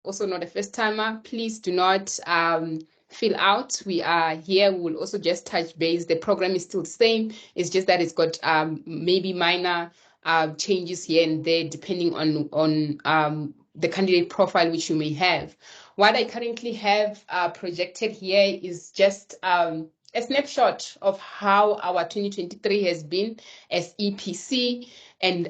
also not a first timer, please do not fill out. We are here. We will also just touch base. The program is still the same. It's just that it's got maybe minor changes here and there depending on the candidate profile which you may have. What I currently have projected here is just a snapshot of how our 2023 has been as EPC. And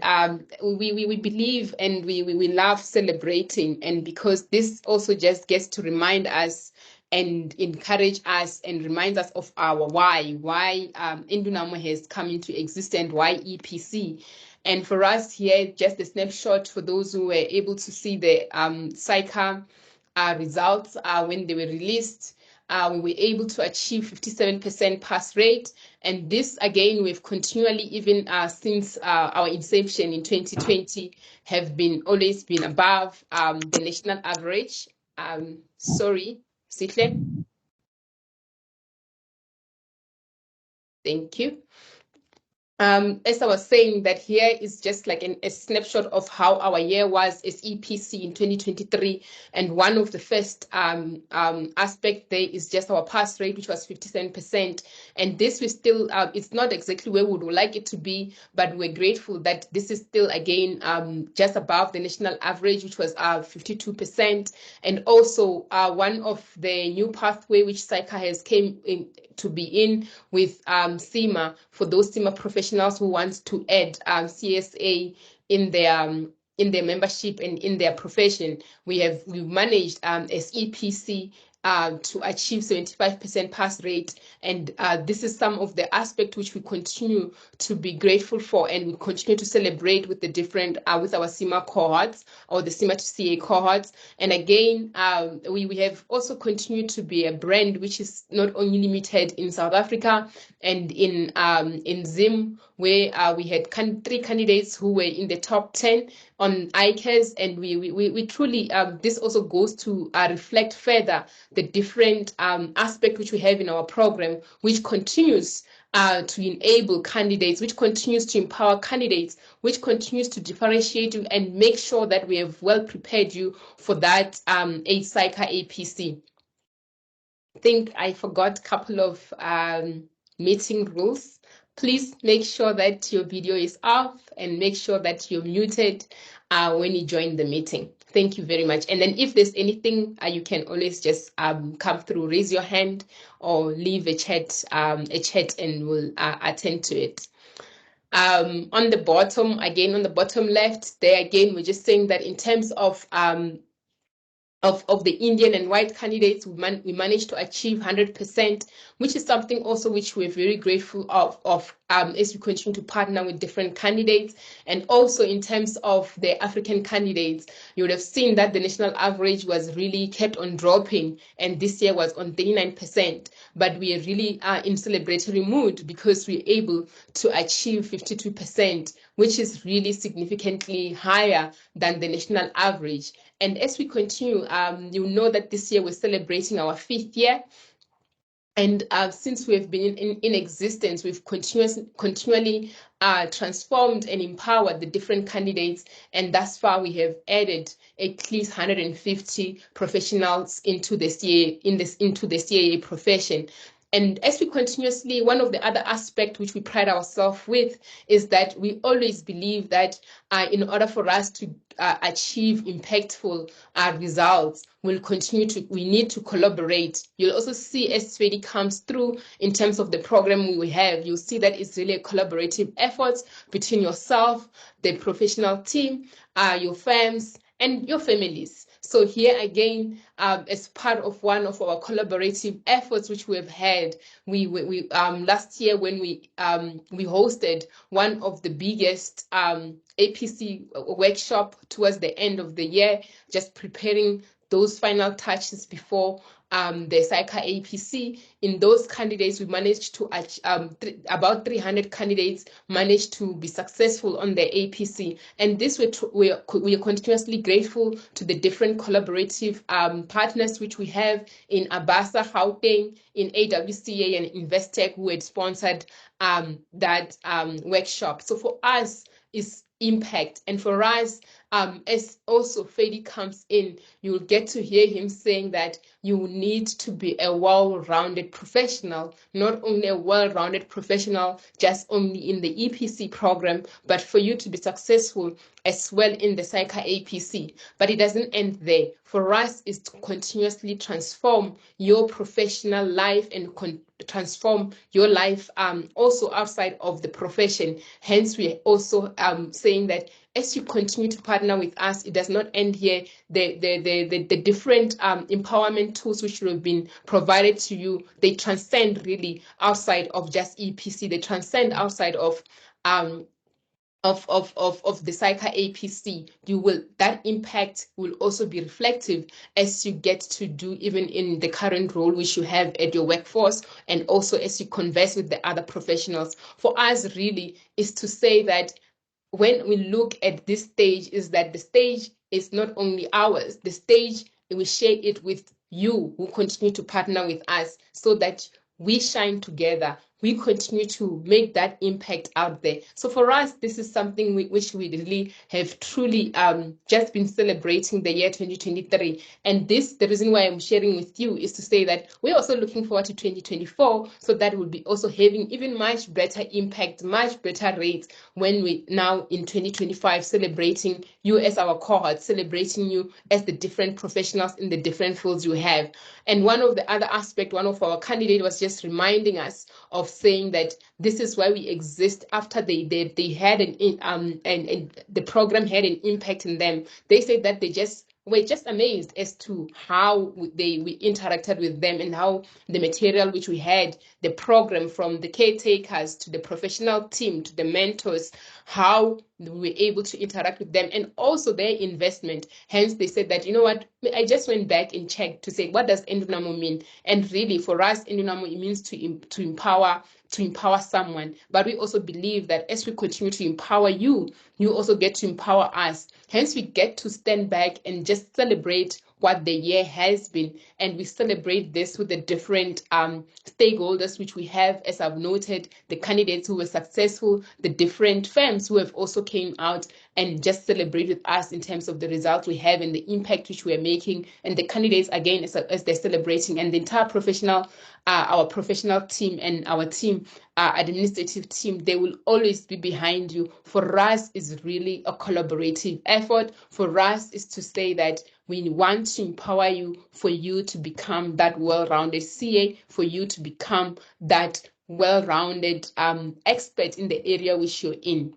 we believe and we love celebrating. And because this also just gets to remind us and encourage us and reminds us of our why Endunamoo has come into existence, why EPC. And for us here, just a snapshot for those who were able to see the SAICA results when they were released. We were able to achieve 57% pass rate. And this, again, we've continually, even since our inception in 2020, have always been above the national average. Sorry, Sitle. Thank you. As I was saying, that here is just like a snapshot of how our year was as EPC in 2023. And one of the first aspect there is just our pass rate, which was 57%. And this was still, it's not exactly where we would like it to be, but we're grateful that this is still, again, just above the national average, which was 52%. And also one of the new pathway which SAICA has came in to be in with CIMA, for those CIMA professionals who want to add CSA in their membership and in their profession. We've managed as EPC to achieve 75% pass rate, and this is some of the aspect which we continue to be grateful for, and we continue to celebrate with the different with our CIMA cohorts or the CIMA to CA cohorts. And again, we have also continued to be a brand which is not only limited in South Africa and in Zim, where we had 3 candidates who were in the top 10 on ICAS, and we truly, this also goes to reflect further the different aspect which we have in our program, which continues to enable candidates, which continues to empower candidates, which continues to differentiate you and make sure that we have well prepared you for that SAICA APC. I think I forgot a couple of meeting rules. Please make sure that your video is off and make sure that you're muted when you join the meeting. Thank you very much. And then if there's anything, you can always just come through, raise your hand, or leave a chat, and we'll attend to it. On the bottom, again, on the bottom left, there again, we're just saying that in terms of the Indian and white candidates, we managed to achieve 100%, which is something also which we're very grateful of as we continue to partner with different candidates. And also in terms of the African candidates, you would have seen that the national average was really kept on dropping, and this year was on 39%. But we are really in celebratory mood because we're able to achieve 52%, which is really significantly higher than the national average. And as we continue, you know that this year we're celebrating our 5th year. And since we've been in existence, we've continually transformed and empowered the different candidates. And thus far, we have added at least 150 professionals into the CAA profession. And as we continuously, one of the other aspects which we pride ourselves with is that we always believe that in order for us to achieve impactful results, we need to collaborate. You'll also see as Sveti comes through in terms of the program we have, you'll see that it's really a collaborative effort between yourself, the professional team, your firms, and your families. So here again, as part of one of our collaborative efforts which we have had, we last year when we hosted one of the biggest APC workshop towards the end of the year, just preparing those final touches before the SAICA APC. In those candidates, we managed to about 300 candidates managed to be successful on the APC. And this we are continuously grateful to the different collaborative partners which we have in Abasa, Gauteng, in AWCA, and Investec, who had sponsored that workshop. So for us, it's impact, and for us, as also Fedi comes in, you'll get to hear him saying that you need to be a well-rounded professional, not only a well-rounded professional just only in the EPC program, but for you to be successful as well in the SAICA APC. But it doesn't end there. For us, is to continuously transform your professional life and transform your life also outside of the profession. Hence, we are also saying that as you continue to partner with us, it does not end here. The different empowerment tools which have been provided to you, they transcend really outside of just EPC. They transcend outside of the SAICA APC. That impact will also be reflective as you get to do even in the current role which you have at your workforce, and also as you converse with the other professionals. For us, really, is to say that when we look at this stage, is that the stage is not only ours, the stage, we share it with you who continue to partner with us, so that we shine together, we continue to make that impact out there. So for us, this is something which we really have truly just been celebrating the year 2023. And this, the reason why I'm sharing with you, is to say that we're also looking forward to 2024, so that will be also having even much better impact, much better rates, when we now in 2025 celebrating you as our cohort, celebrating you as the different professionals in the different fields you have. And one of the other aspect, one of our candidates was just reminding us of saying that this is why we exist after they had and the program had an impact in them. They said that they just were just amazed as to how we interacted with them, and how the material which we had, the program, from the caretakers to the professional team to the mentors, how we were able to interact with them, and also their investment. Hence, they said that, you know what, I just went back and checked to say, what does Endunamoo mean? And really, for us, Endunamoo, it means to empower someone. But we also believe that as we continue to empower you, you also get to empower us. Hence, we get to stand back and just celebrate what the year has been, and we celebrate this with the different stakeholders which we have, as I've noted, the candidates who were successful, the different firms who have also came out and just celebrate with us in terms of the results we have and the impact which we are making, and the candidates again as they're celebrating, and the entire our professional team and our team, administrative team, they will always be behind you. For us, is really a collaborative effort. For us, is to say that we want to empower you, for you to become that well-rounded CA, for you to become that well-rounded expert in the area which you're in.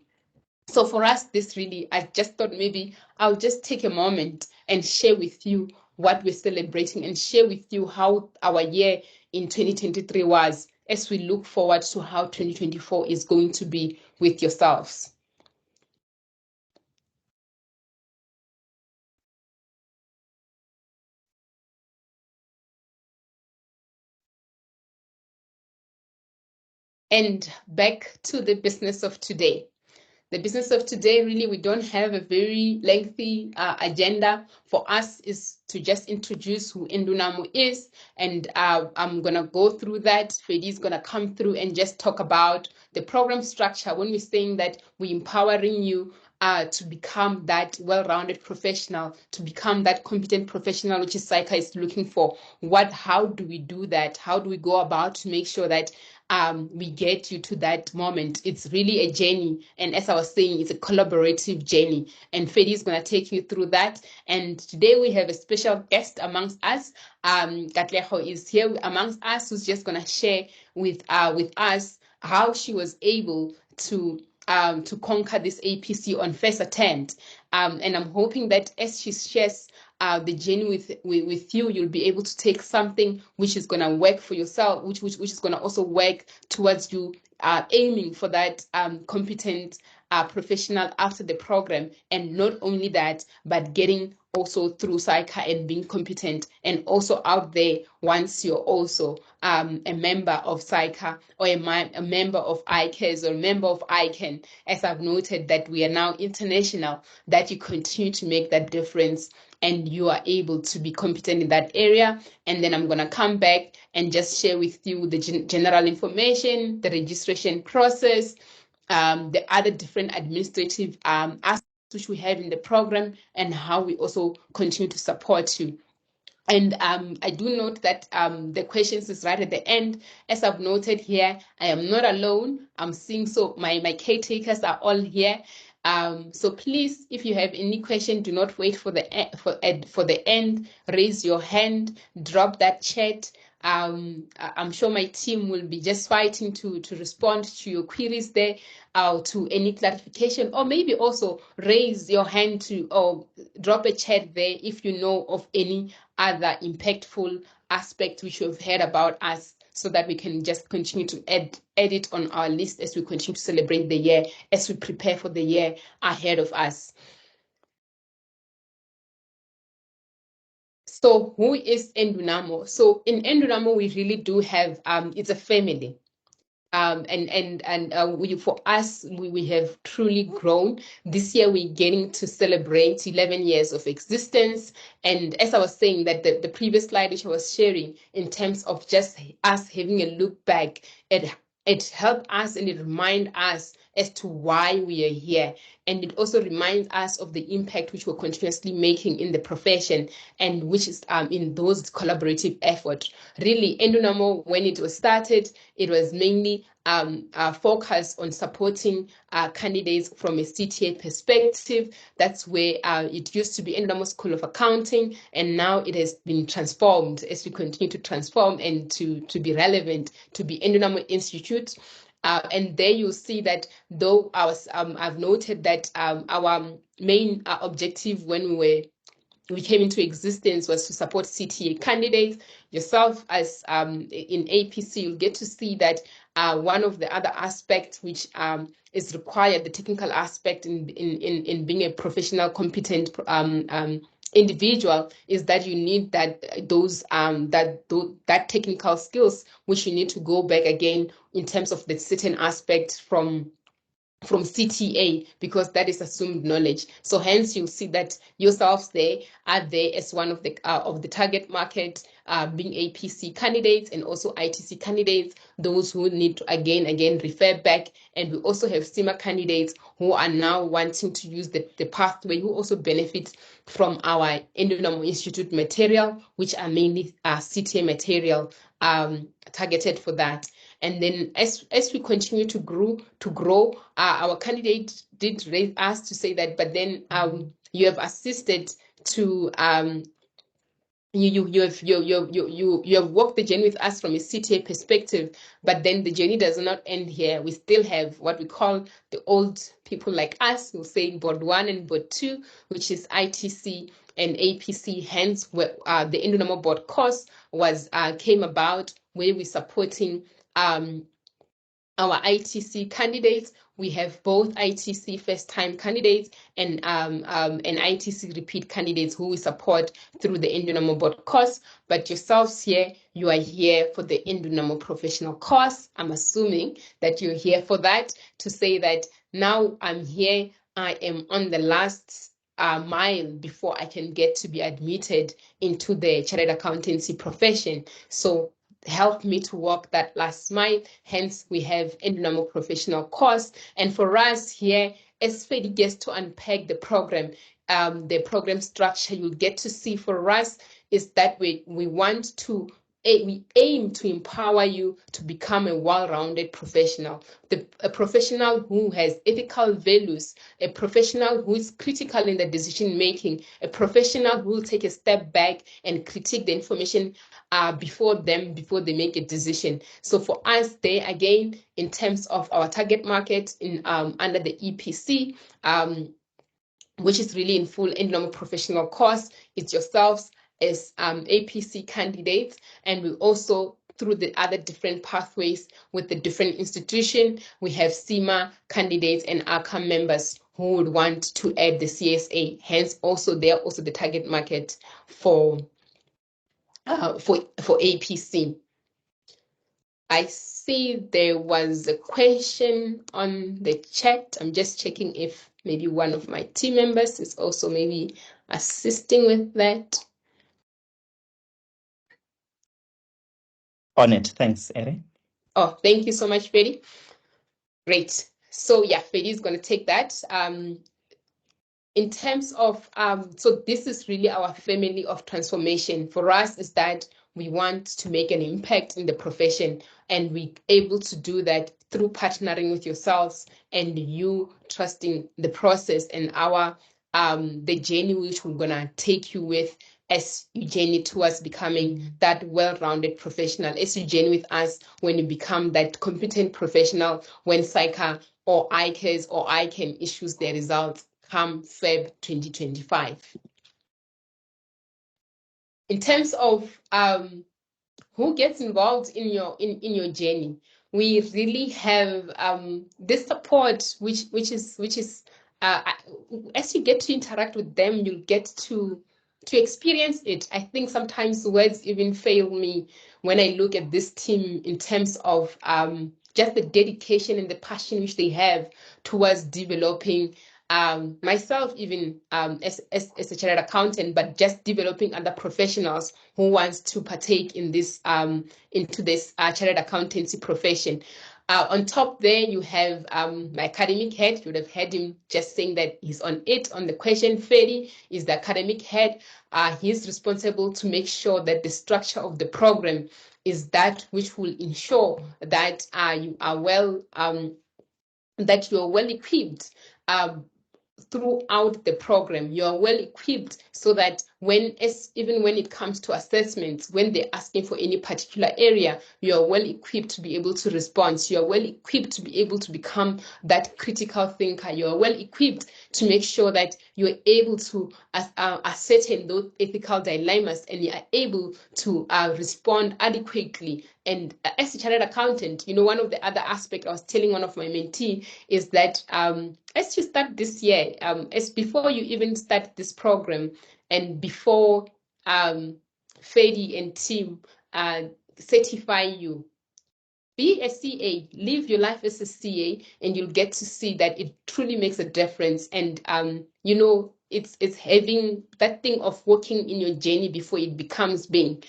So for us, this really, I just thought maybe I'll just take a moment and share with you what we're celebrating, and share with you how our year in 2023 was, as we look forward to how 2024 is going to be with yourselves. And back to the business of today. The business of today, really, we don't have a very lengthy agenda. For us, is to just introduce who Endunamoo is, and I'm going to go through that. Fedi is going to come through and just talk about the program structure. When we're saying that we're empowering you to become that well-rounded professional, to become that competent professional, which is SAICA is looking for, how do we do that? How do we go about to make sure that we get you to that moment? It's really a journey, and as I was saying, it's a collaborative journey, and Fedi is going to take you through that. And today we have a special guest amongst us. Katleho is here amongst us, who's just going to share with us how she was able to conquer this APC on first attempt. And I'm hoping that as she shares the journey with you, you'll be able to take something which is going to work for yourself, which is going to also work towards you aiming for that competent professional after the program. And not only that, but getting also through SAICA and being competent, and also out there once you're also a member of SAICA, or a member of ICAS, or a member of ICANN, as I've noted that we are now international, that you continue to make that difference and you are able to be competent in that area. And then I'm going to come back and just share with you the general information, the registration process, the other different administrative aspects which we have in the program and how we also continue to support you. And I do note that the questions is right at the end. As I've noted here, I am not alone. I'm seeing so my caretakers are all here. So please, if you have any question, do not wait for the end. Raise your hand, drop that chat. I'm sure my team will be just fighting to respond to your queries there, to any clarification, or maybe also raise your hand to or drop a chat there if you know of any other impactful aspect which you've heard about us, so that we can just continue to add it on our list as we continue to celebrate the year, as we prepare for the year ahead of us. So who is Endunamoo? So in Endunamoo, we really do have, it's a family. For us, we have truly grown. This year, we're getting to celebrate 11 years of existence. And as I was saying, that the previous slide which I was sharing, in terms of just us having a look back, it helped us and it reminds us as to why we are here. And it also reminds us of the impact which we're continuously making in the profession, and which is in those collaborative efforts. Really, Endunamoo, when it was started, it was mainly focused on supporting candidates from a CTA perspective. That's where it used to be Endunamoo School of Accounting, and now it has been transformed as we continue to transform and to be relevant, to be Endunamoo Institute. And there you'll see that though I've noted that our main objective when we came into existence was to support CTA candidates. Yourself as in APC, you'll get to see that one of the other aspects which is required, the technical aspect in being a professional, competent individual, is that you need that technical skills, which you need to go back again in terms of the certain aspects from CTA, because that is assumed knowledge. So hence you'll see that yourselves there are there as one of the target market, being APC candidates and also ITC candidates, those who need to again refer back. And we also have SEMA candidates who are now wanting to use the pathway, who also benefit from our Endunamoo Institute material, which are mainly CTA material targeted for that. And then as we continue to grow, our candidate did raise us to say that, but then you have assisted to you have walked the journey with us from a CTA perspective, but then the journey does not end here. We still have what we call the old people like us who say board 1 and board 2, which is ITC and APC. Hence, the Endunamoo board course came about, where we're supporting our ITC candidates. We have both ITC first-time candidates and ITC repeat candidates who we support through the Endunamoo board course. But yourselves here, you are here for the Endunamoo professional course. I'm assuming that you're here for that, to say that now I'm here, I am on the last mile before I can get to be admitted into the chartered accountancy profession. So help me to walk that last mile. Hence, we have Endunamoo professional course. And for us here, as Fedi gets to unpack the program structure, you'll get to see for us is that we aim to empower you to become a well-rounded professional, a professional who has ethical values, a professional who is critical in the decision making, a professional who will take a step back and critique the information before they make a decision. So for us, there again, in terms of our target market in under the EPC, which is really in full Endunamoo professional course, it's yourselves as APC candidates, and we also, through the other different pathways with the different institution, we have SEMA candidates and ARCA members who would want to add the CSA. Hence, also they are also the target market for APC. I see there was a question on the chat. I'm just checking if maybe one of my team members is also maybe assisting with that. On it. Thanks, Eri. Oh, thank you so much, Fedi. Great. So yeah, Fedi is going to take that. In terms of, so this is really our family of transformation. For us is that we want to make an impact in the profession, and we able to do that through partnering with yourselves and you trusting the process and our the journey which we're gonna take you with as you journey towards becoming that well-rounded professional, as you journey with us when you become that competent professional when SAICA or ICAS or ICANN issues their results come Feb 2025. In terms of who gets involved in your journey, we really have this support, which is as you get to interact with them, you'll get to experience it. I think sometimes words even fail me when I look at this team in terms of just the dedication and the passion which they have towards developing myself, even as a chartered accountant, but just developing other professionals who wants to partake in this into this chartered accountancy profession. On top there, you have my academic head. You would have heard him just saying that he's on it on the question. Ferdy is the academic head. He's responsible to make sure that the structure of the program is that which will ensure that you are well that you are well equipped throughout the program. You are well equipped so that even when it comes to assessments, when they're asking for any particular area, you are well equipped to be able to respond. You are well equipped to be able to become that critical thinker. You are well equipped to make sure that you're able to ascertain those ethical dilemmas and you are able to respond adequately. And as a chartered accountant, one of the other aspects I was telling one of my mentees is that as you start this year, as before you even start this program, and before Fedi and team certify you, be a CA, live your life as a CA, and you'll get to see that it truly makes a difference. And it's having that thing of working in your journey before it becomes being.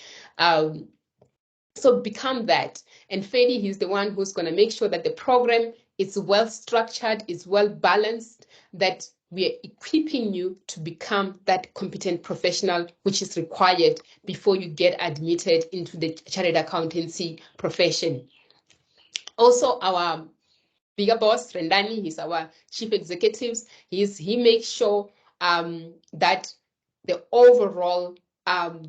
So become that. And Fedi, he's the one who's going to make sure that the program is well structured, is well balanced, that we are equipping you to become that competent professional which is required before you get admitted into the chartered accountancy profession. Also, our bigger boss, Rendani, he's our chief executive. He makes sure that the overall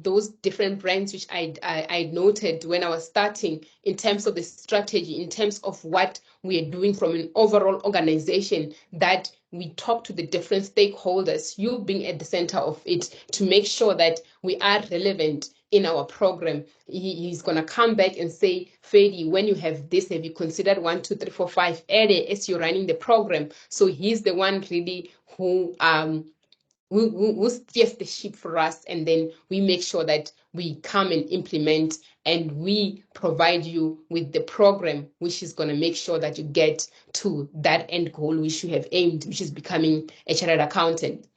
those different brands which I noted when I was starting in terms of the strategy, in terms of what we are doing from an overall organization, that we talk to the different stakeholders, you being at the center of it, to make sure that we are relevant in our program. He's going to come back and say, Fedi, when you have this, have you considered 1, 2, 3, 4, 5 area as you're running the program? So he's the one really who steers the ship for us, and then we make sure that we come and implement, and we provide you with the program which is going to make sure that you get to that end goal which you have aimed, which is becoming a chartered accountant.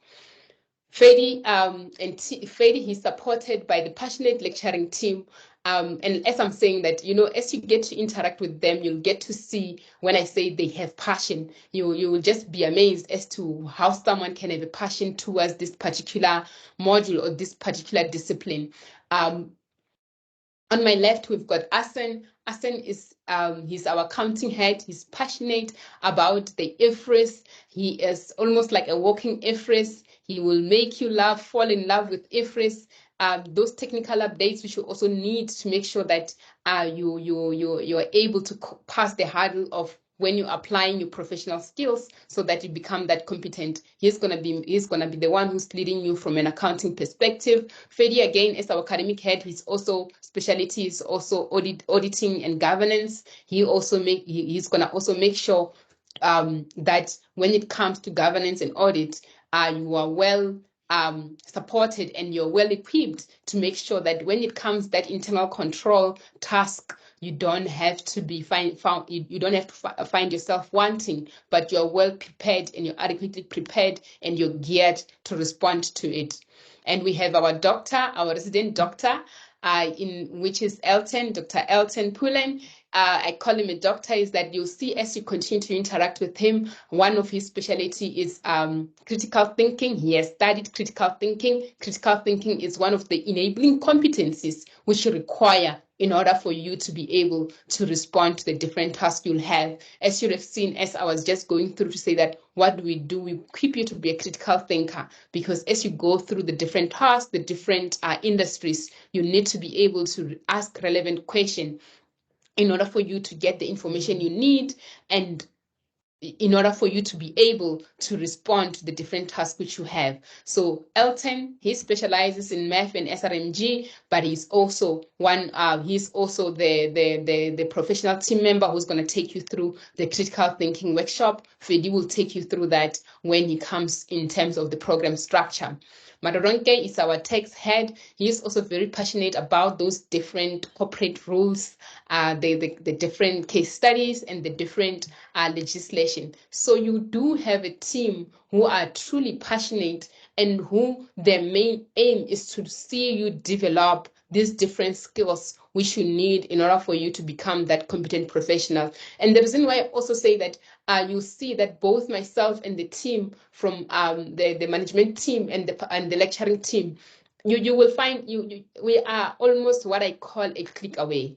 Fedi Fedi, he's supported by the passionate lecturing team. And as I'm saying that, as you get to interact with them, you'll get to see when I say they have passion, you will just be amazed as to how someone can have a passion towards this particular module or this particular discipline. On my left, we've got Asen. Asen is he's our accounting head. He's passionate about the IFRS. He is almost like a walking IFRS. He will make you fall in love with IFRS. Those technical updates which you also need to make sure that you're able to pass the hurdle of when you're applying your professional skills so that you become that competent. He's gonna be the one who's leading you from an accounting perspective. Fedi, again, as our academic head, his also specialty is also auditing and governance. He's gonna also make sure that when it comes to governance and audit, you are well supported and you're well equipped to make sure that when it comes that internal control task, you don't have to find yourself wanting, but you're well prepared and you're adequately prepared and you're geared to respond to it. And we have our doctor, our resident doctor, which is Dr. Elton Pullen. I call him a doctor, is that you'll see as you continue to interact with him, one of his specialty is critical thinking. He has studied critical thinking. Critical thinking is one of the enabling competencies which you require in order for you to be able to respond to the different tasks you'll have. As you have seen, as I was just going through to say that, what do? We equip you to be a critical thinker, because as you go through the different tasks, the different industries, you need to be able to ask relevant questions in order for you to get the information you need, and in order for you to be able to respond to the different tasks which you have. So Elton, he specializes in math and SRMG, but he's also he's also the professional team member who's going to take you through the critical thinking workshop. Fedi will take you through that when he comes in terms of the program structure. Madoronke is our tax head. He is also very passionate about those different corporate rules, the different case studies, and the different legislation. So you do have a team who are truly passionate and who their main aim is to see you develop these different skills which you need in order for you to become that competent professional. And the reason why I also say that you see that both myself and the team from the management team and the lecturing team, you will find we are almost what I call a click away.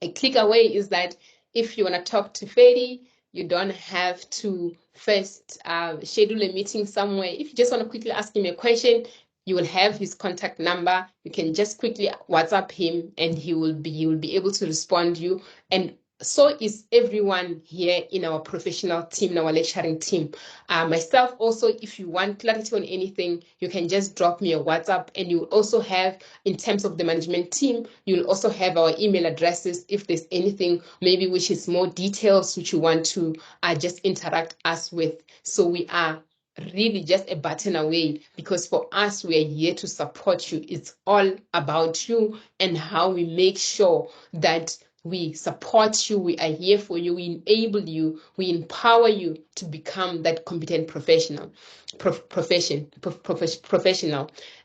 A click away is that if you want to talk to Fedi, you don't have to first schedule a meeting somewhere. If you just want to quickly ask him a question, you will have his contact number. You can just quickly WhatsApp him, and he will be able to respond to you. And so is everyone here in our professional team, in our lecturing team. Myself also, if you want clarity on anything, you can just drop me a WhatsApp, and you also have, in terms of the management team, you'll also have our email addresses if there's anything maybe which is more details which you want to just interact us with. So we are really just a button away, because for us, we are here to support you. It's all about you and how we make sure that we support you. We are here for you. We enable you. We empower you to become that competent professional.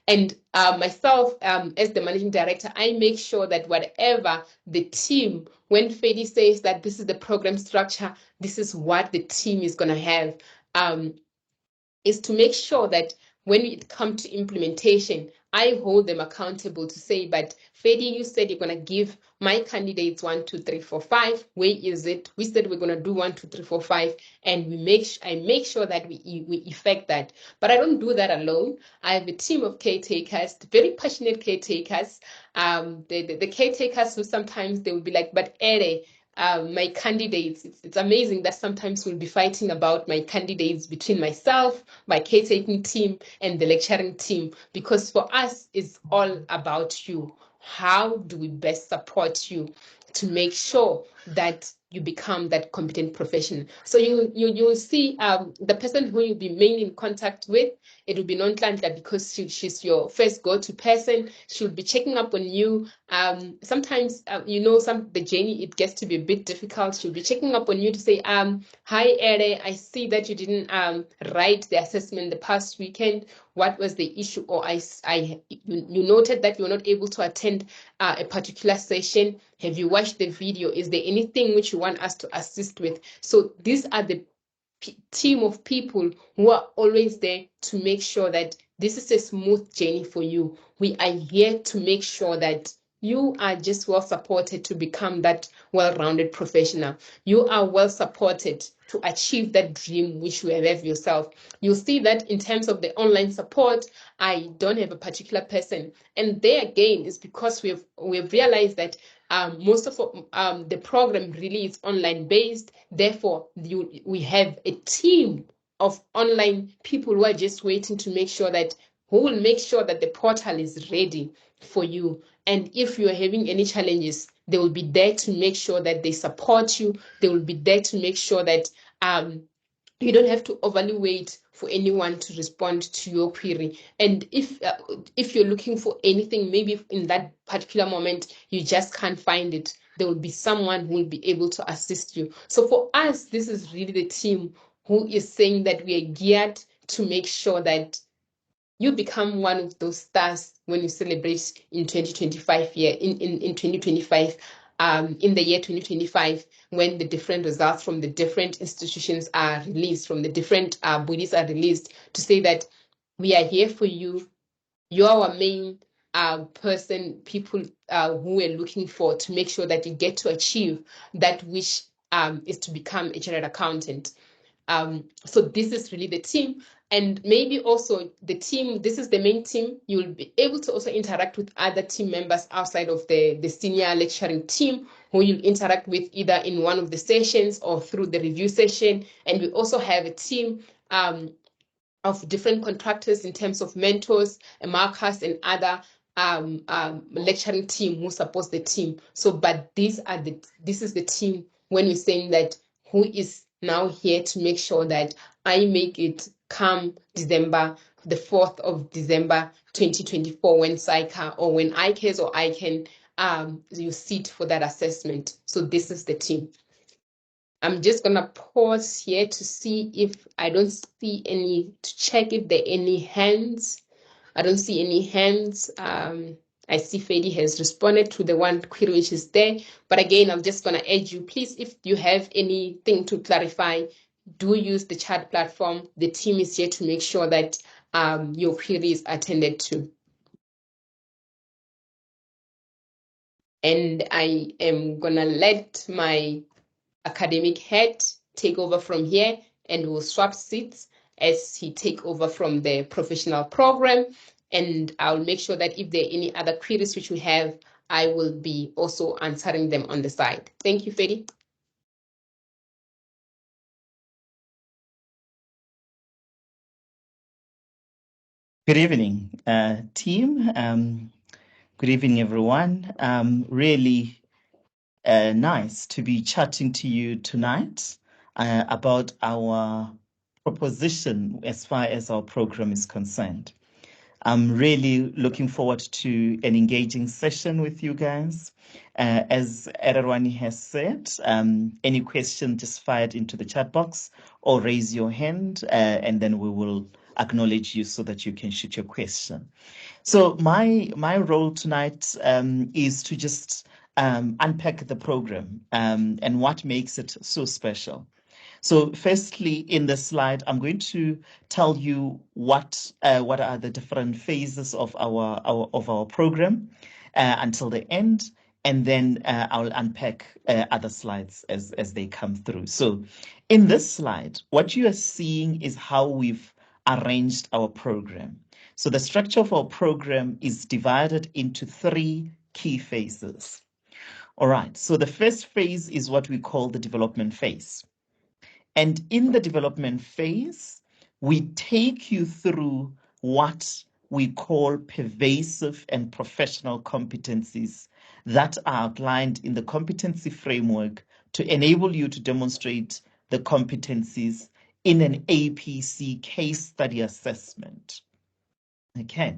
And myself, as the managing director, I make sure that whatever the team, when Fedi says that this is the program structure, this is what the team is going to have, is to make sure that when it comes to implementation, I hold them accountable to say, but Fedi, you said you're going to give my candidates 1, 2, 3, 4, 5. Where is it? We said we're going to do 1, 2, 3, 4, 5, and I make sure that we effect that. But I don't do that alone. I have a team of caretakers, very passionate caretakers. The caretakers who sometimes they will be like, but Ere, my candidates, it's amazing that sometimes we'll be fighting about my candidates between myself, my caretaking team, and the lecturing team, because for us, it's all about you. How do we best support you to make sure that you become that competent professional? So you'll see the person who you'll be mainly in contact with, it will be Nonhlanhla, because she's your first go-to person. She'll be checking up on you. Sometimes the journey, it gets to be a bit difficult. She'll be checking up on you to say, hi Ere, I see that you didn't write the assessment the past weekend. What was the issue? Or you noted that you were not able to attend a particular session. Have you watched the video? Is there anything which you want us to assist with? So these are the team of people who are always there to make sure that this is a smooth journey for you. We are here to make sure that you are just well supported to become that well-rounded professional. You are well supported to achieve that dream which you have yourself. You'll see that in terms of the online support, I don't have a particular person. And there again is because we've realized that most of the program really is online based. Therefore, we have a team of online people who are just waiting to make sure that who will make sure that the portal is ready for you. And if you're having any challenges, they will be there to make sure that they support you. They will be there to make sure that you don't have to overly wait for anyone to respond to your query. And if you're looking for anything, maybe in that particular moment, you just can't find it, there will be someone who will be able to assist you. So for us, this is really the team who is saying that we are geared to make sure that you become one of those stars when you celebrate in 2025 in 2025. in the year 2025, when the different results from the different institutions are released, from the different bodies are released, to say that we are here for you. You're our main people who we're looking for to make sure that you get to achieve that which is to become a chartered accountant. So this is really the team. And maybe also the team, this is the main team. You'll be able to also interact with other team members outside of the senior lecturing team, who you'll interact with either in one of the sessions or through the review session. And we also have a team of different contractors in terms of mentors, markers, and other lecturing team who supports the team. So, but this is the team when we're saying that who is now here to make sure that I make it come December, the 4th of December 2024, when SAICA or when ICAS or ICANN you sit for that assessment. So this is the team. I'm just gonna pause here to see if I don't see any, to check if there are any hands. I don't see any hands. I see Fedi has responded to the one query which is there. But again, I'm just gonna urge you, please, if you have anything to clarify, do use the chat platform. The team is here to make sure that your query is attended to. And I am gonna let my academic head take over from here, and we'll swap seats as he take over from the professional program. And I'll make sure that if there are any other queries which we have, I will be also answering them on the side. Thank you, Fedi. Good evening, team. Good evening, everyone. Really nice to be chatting to you tonight about our proposition as far as our program is concerned. I'm really looking forward to an engaging session with you guys. As Ererwani has said, any question just fire it into the chat box or raise your hand, and then we will acknowledge you so that you can shoot your question. So my role tonight is to just unpack the program and what makes it so special. So firstly, in the slide, I'm going to tell you what are the different phases of our program until the end, and then I'll unpack other slides as they come through. So in this slide, what you are seeing is how we've arranged our program. So the structure of our program is divided into 3 key phases. All right, so the first phase is what we call the development phase. And in the development phase, we take you through what we call pervasive and professional competencies that are outlined in the competency framework to enable you to demonstrate the competencies in an APC case study assessment. Okay,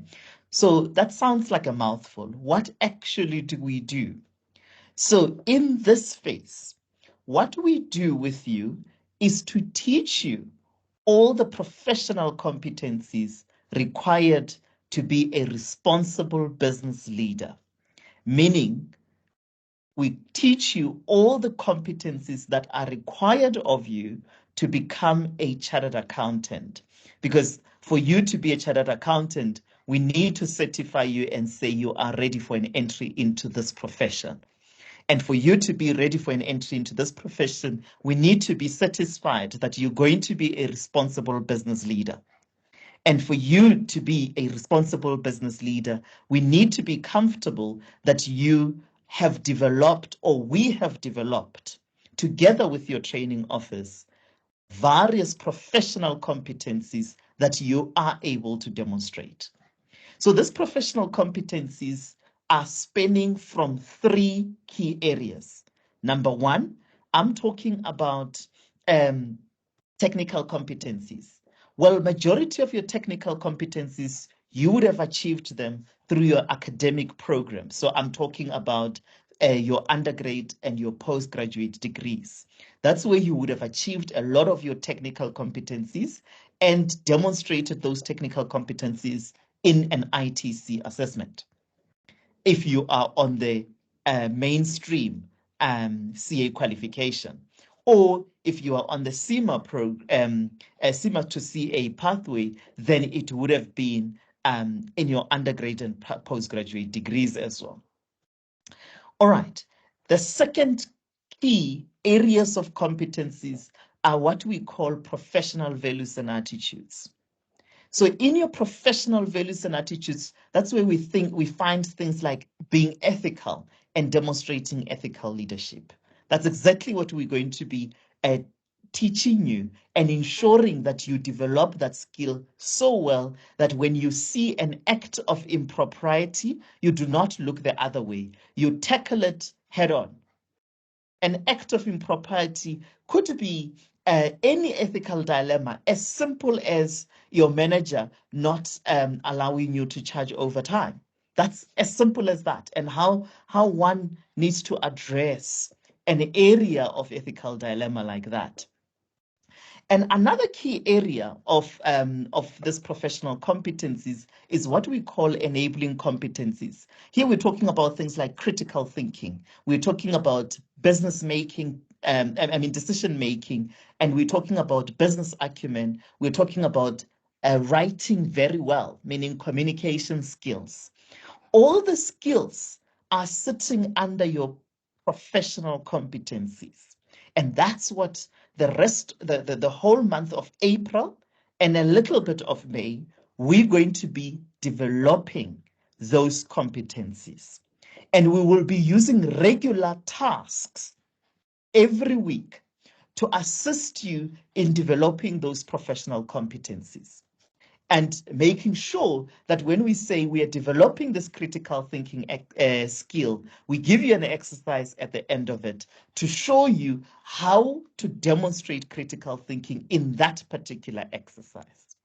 so that sounds like a mouthful. What actually do we do? So in this phase, what we do with you is to teach you all the professional competencies required to be a responsible business leader, meaning we teach you all the competencies that are required of you to become a chartered accountant. Because for you to be a chartered accountant, we need to certify you and say you are ready for an entry into this profession. And for you to be ready for an entry into this profession, we need to be satisfied that you're going to be a responsible business leader. And for you to be a responsible business leader, we need to be comfortable that you have developed, or we have developed, together with your training office, various professional competencies that you are able to demonstrate. So these professional competencies are spanning from 3 key areas. Number 1, I'm talking about technical competencies. Well, majority of your technical competencies, you would have achieved them through your academic program. So I'm talking about your undergrad and your postgraduate degrees. That's where you would have achieved a lot of your technical competencies and demonstrated those technical competencies in an ITC assessment. If you are on the mainstream CA qualification. Or if you are on the CIMA to CA pathway, then it would have been in your undergraduate and postgraduate degrees as well. All right. The second key areas of competencies are what we call professional values and attitudes. So in your professional values and attitudes, that's where we find things like being ethical and demonstrating ethical leadership. That's exactly what we're going to be teaching you and ensuring that you develop that skill so well that when you see an act of impropriety, you do not look the other way. You tackle it head on. An act of impropriety could be any ethical dilemma, as simple as your manager not allowing you to charge overtime. That's as simple as that, and how one needs to address an area of ethical dilemma like that. And another key area of this professional competencies is what we call enabling competencies. Here we're talking about things like critical thinking. We're talking about business making, decision making, and we're talking about business acumen. We're talking about writing very well, meaning communication skills. All the skills are sitting under your professional competencies. And that's what the whole month of April and a little bit of May, we're going to be developing those competencies. And we will be using regular tasks every week to assist you in developing those professional competencies and making sure that when we say we are developing this critical thinking skill, we give you an exercise at the end of it to show you how to demonstrate critical thinking in that particular exercise.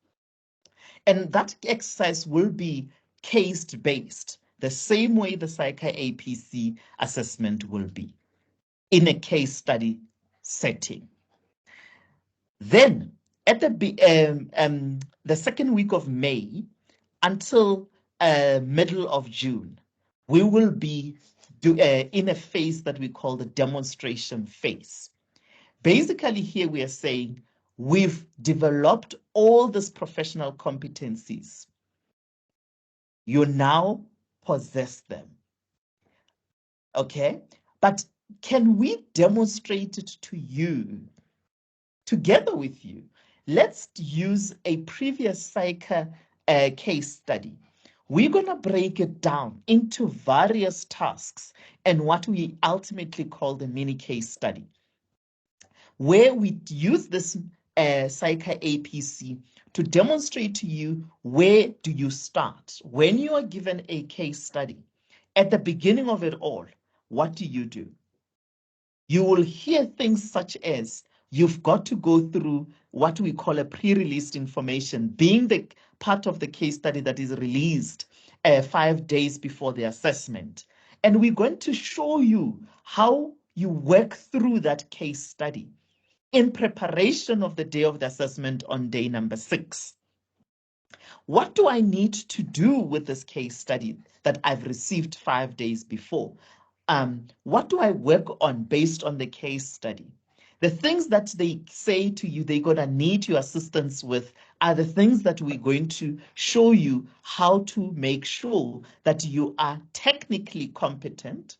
And that exercise will be case-based, the same way the Psycha APC assessment will be, in a case study setting. Then, at the second week of May until middle of June, we will be in a phase that we call the demonstration phase. Basically, here we are saying we've developed all these professional competencies. You now possess them. Okay? But can we demonstrate it to you? Together with you, let's use a previous Psycha case study. We're going to break it down into various tasks and what we ultimately call the mini case study, where we use this Psycha APC to demonstrate to you where do you start. When you are given a case study, at the beginning of it all, what do? You will hear things such as you've got to go through what we call a pre-released information, being the part of the case study that is released 5 days before the assessment. And we're going to show you how you work through that case study in preparation of the day of the assessment on day number 6. What do I need to do with this case study that I've received 5 days before? What do I work on based on the case study? The things that they say to you they're going to need your assistance with are the things that we're going to show you how to make sure that you are technically competent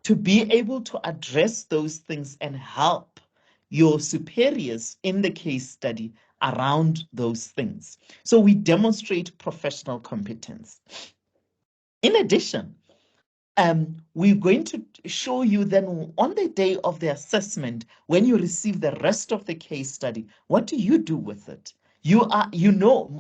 to be able to address those things and help your superiors in the case study around those things. So we demonstrate professional competence. In addition, we're going to show you then on the day of the assessment, when you receive the rest of the case study, what do you do with it?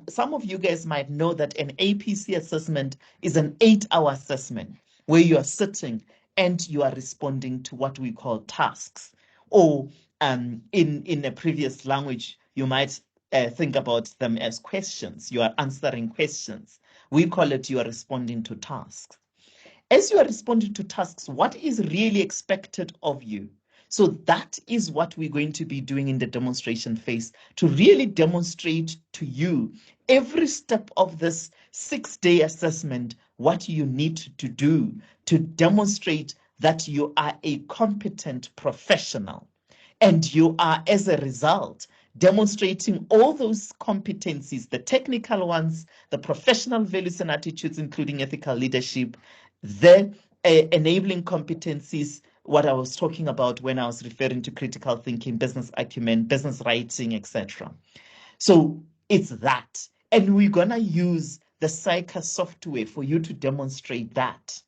Some of you guys might know that an APC assessment is an 8-hour assessment where you are sitting and you are responding to what we call tasks. Or in a previous language, you might think about them as questions. You are answering questions. We call it you are responding to tasks. As you are responding to tasks, what is really expected of you? So that is what we're going to be doing in the demonstration phase, to really demonstrate to you every step of this 6-day assessment, what you need to do to demonstrate that you are a competent professional. And you are, as a result, demonstrating all those competencies, the technical ones, the professional values and attitudes, including ethical leadership, the enabling competencies, what I was talking about when I was referring to critical thinking, business acumen, business writing, etc. So it's that. And we're going to use the Psycha software for you to demonstrate that,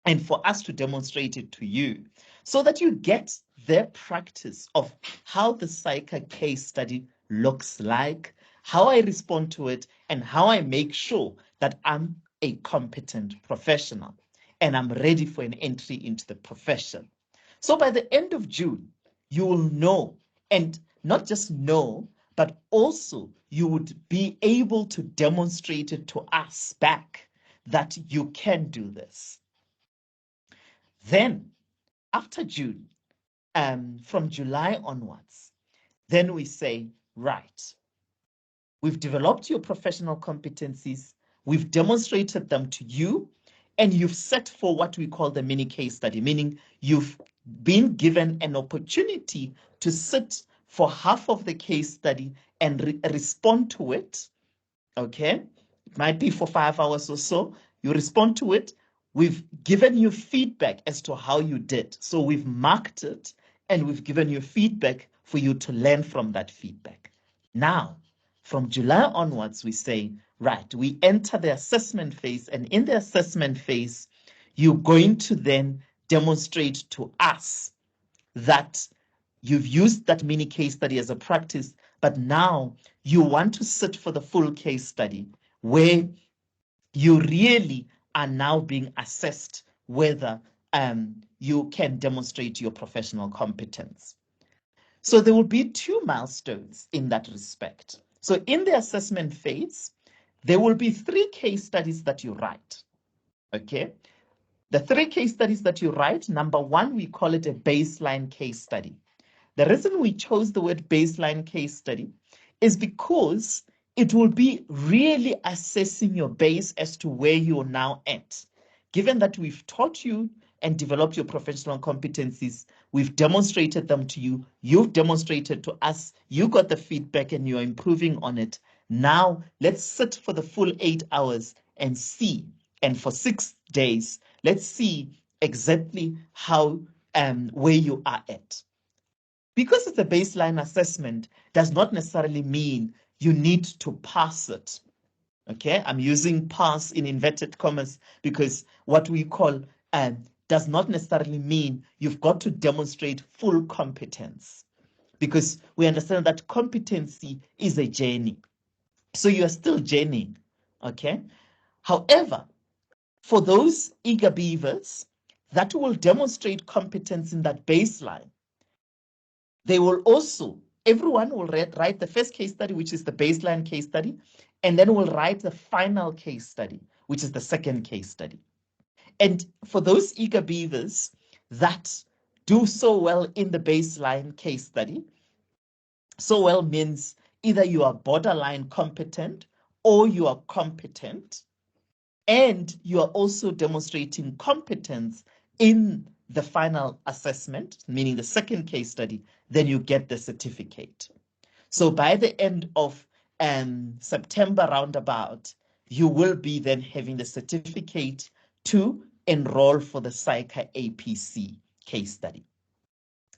and for us to demonstrate it to you, so that you get the practice of how the Psycha case study looks like, how I respond to it, and how I make sure that I'm a competent professional and I'm ready for an entry into the profession. So by the end of June, you will know, and not just know, but also you would be able to demonstrate it to us back that you can do this. Then, after June, from July onwards, then we say, right, we've developed your professional competencies, we've demonstrated them to you, and you've set for what we call the mini case study, meaning you've been given an opportunity to sit for half of the case study and respond to it. Okay, it might be for 5 hours or so. You respond to it. We've given you feedback as to how you did. So we've marked it and we've given you feedback for you to learn from that feedback. Now, from July onwards, we say, right, we enter the assessment phase, and in the assessment phase, you're going to then demonstrate to us that you've used that mini case study as a practice, but now you want to sit for the full case study where you really are now being assessed whether you can demonstrate your professional competence. So there will be 2 milestones in that respect. So in the assessment phase, there will be 3 case studies that you write. Okay. The 3 case studies that you write, number 1, we call it a baseline case study. The reason we chose the word baseline case study is because it will be really assessing your base as to where you're now at. Given that we've taught you and developed your professional competencies, we've demonstrated them to you, you've demonstrated to us, you got the feedback and you're improving on it. Now let's sit for the full 8 hours and see, and for 6 days, let's see exactly how where you are at. Because it's a baseline assessment does not necessarily mean you need to pass it. Okay, I'm using pass in inverted commas because what we call does not necessarily mean you've got to demonstrate full competence, because we understand that competency is a journey. So you are still journeying. Okay. However, for those eager beavers that will demonstrate competence in that baseline, they will also, everyone will write the first case study, which is the baseline case study, and then we'll write the final case study, which is the second case study. And for those eager beavers that do so well in the baseline case study, so well means either you are borderline competent or you are competent, and you are also demonstrating competence in the final assessment, meaning the second case study, then you get the certificate. So by the end of September roundabout, you will be then having the certificate to enroll for the Psycha APC case study,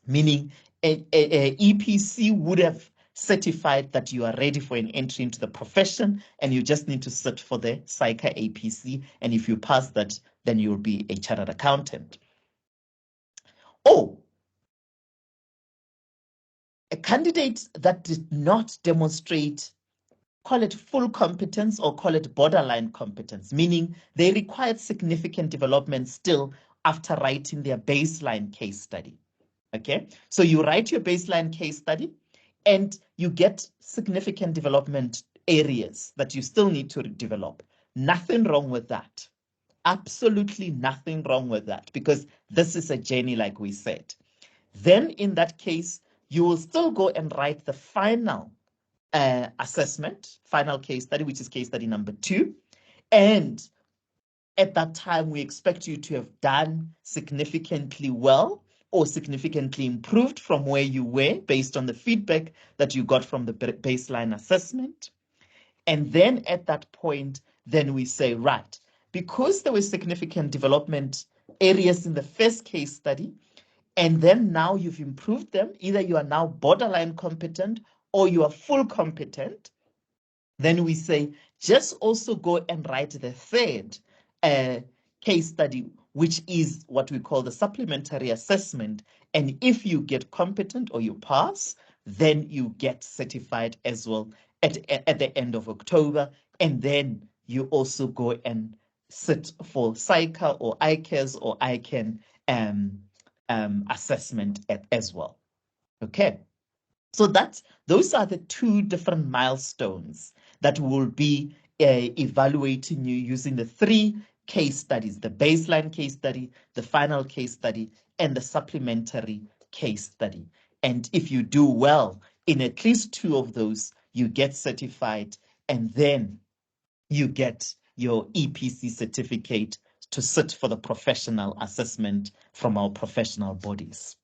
meaning a EPC would have certified that you are ready for an entry into the profession, and you just need to sit for the Psycha APC. And if you pass that, then you'll be a chartered accountant. Or a candidate that did not demonstrate, call it full competence or call it borderline competence, meaning they required significant development still after writing their baseline case study. Okay, so you write your baseline case study and you get significant development areas that you still need to develop. Nothing wrong with that. Absolutely nothing wrong with that, because this is a journey, like we said. Then in that case, you will still go and write the final assessment, final case study, which is case study number 2. And at that time, we expect you to have done significantly well or significantly improved from where you were based on the feedback that you got from the baseline assessment. And then at that point, then we say, right, because there were significant development areas in the first case study, and then now you've improved them, either you are now borderline competent or you are full competent, then we say, just also go and write the third case study, which is what we call the supplementary assessment. And if you get competent or you pass, then you get certified as well at the end of October. And then you also go and sit for SAICA or ICAS or ICANN assessment as well. Okay. So those are the two different milestones that will be evaluating you using the three case studies, the baseline case study, the final case study, and the supplementary case study. And if you do well in at least two of those, you get certified, and then you get your EPC certificate to sit for the professional assessment from our professional bodies.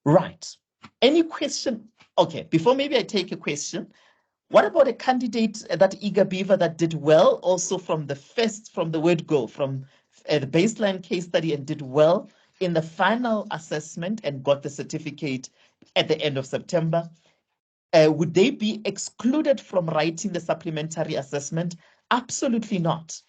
Right. Any question? Okay, before maybe I take a question, what about a candidate, that eager beaver that did well also from the word go, from the baseline case study and did well in the final assessment and got the certificate at the end of September? Would they be excluded from writing the supplementary assessment? Absolutely not.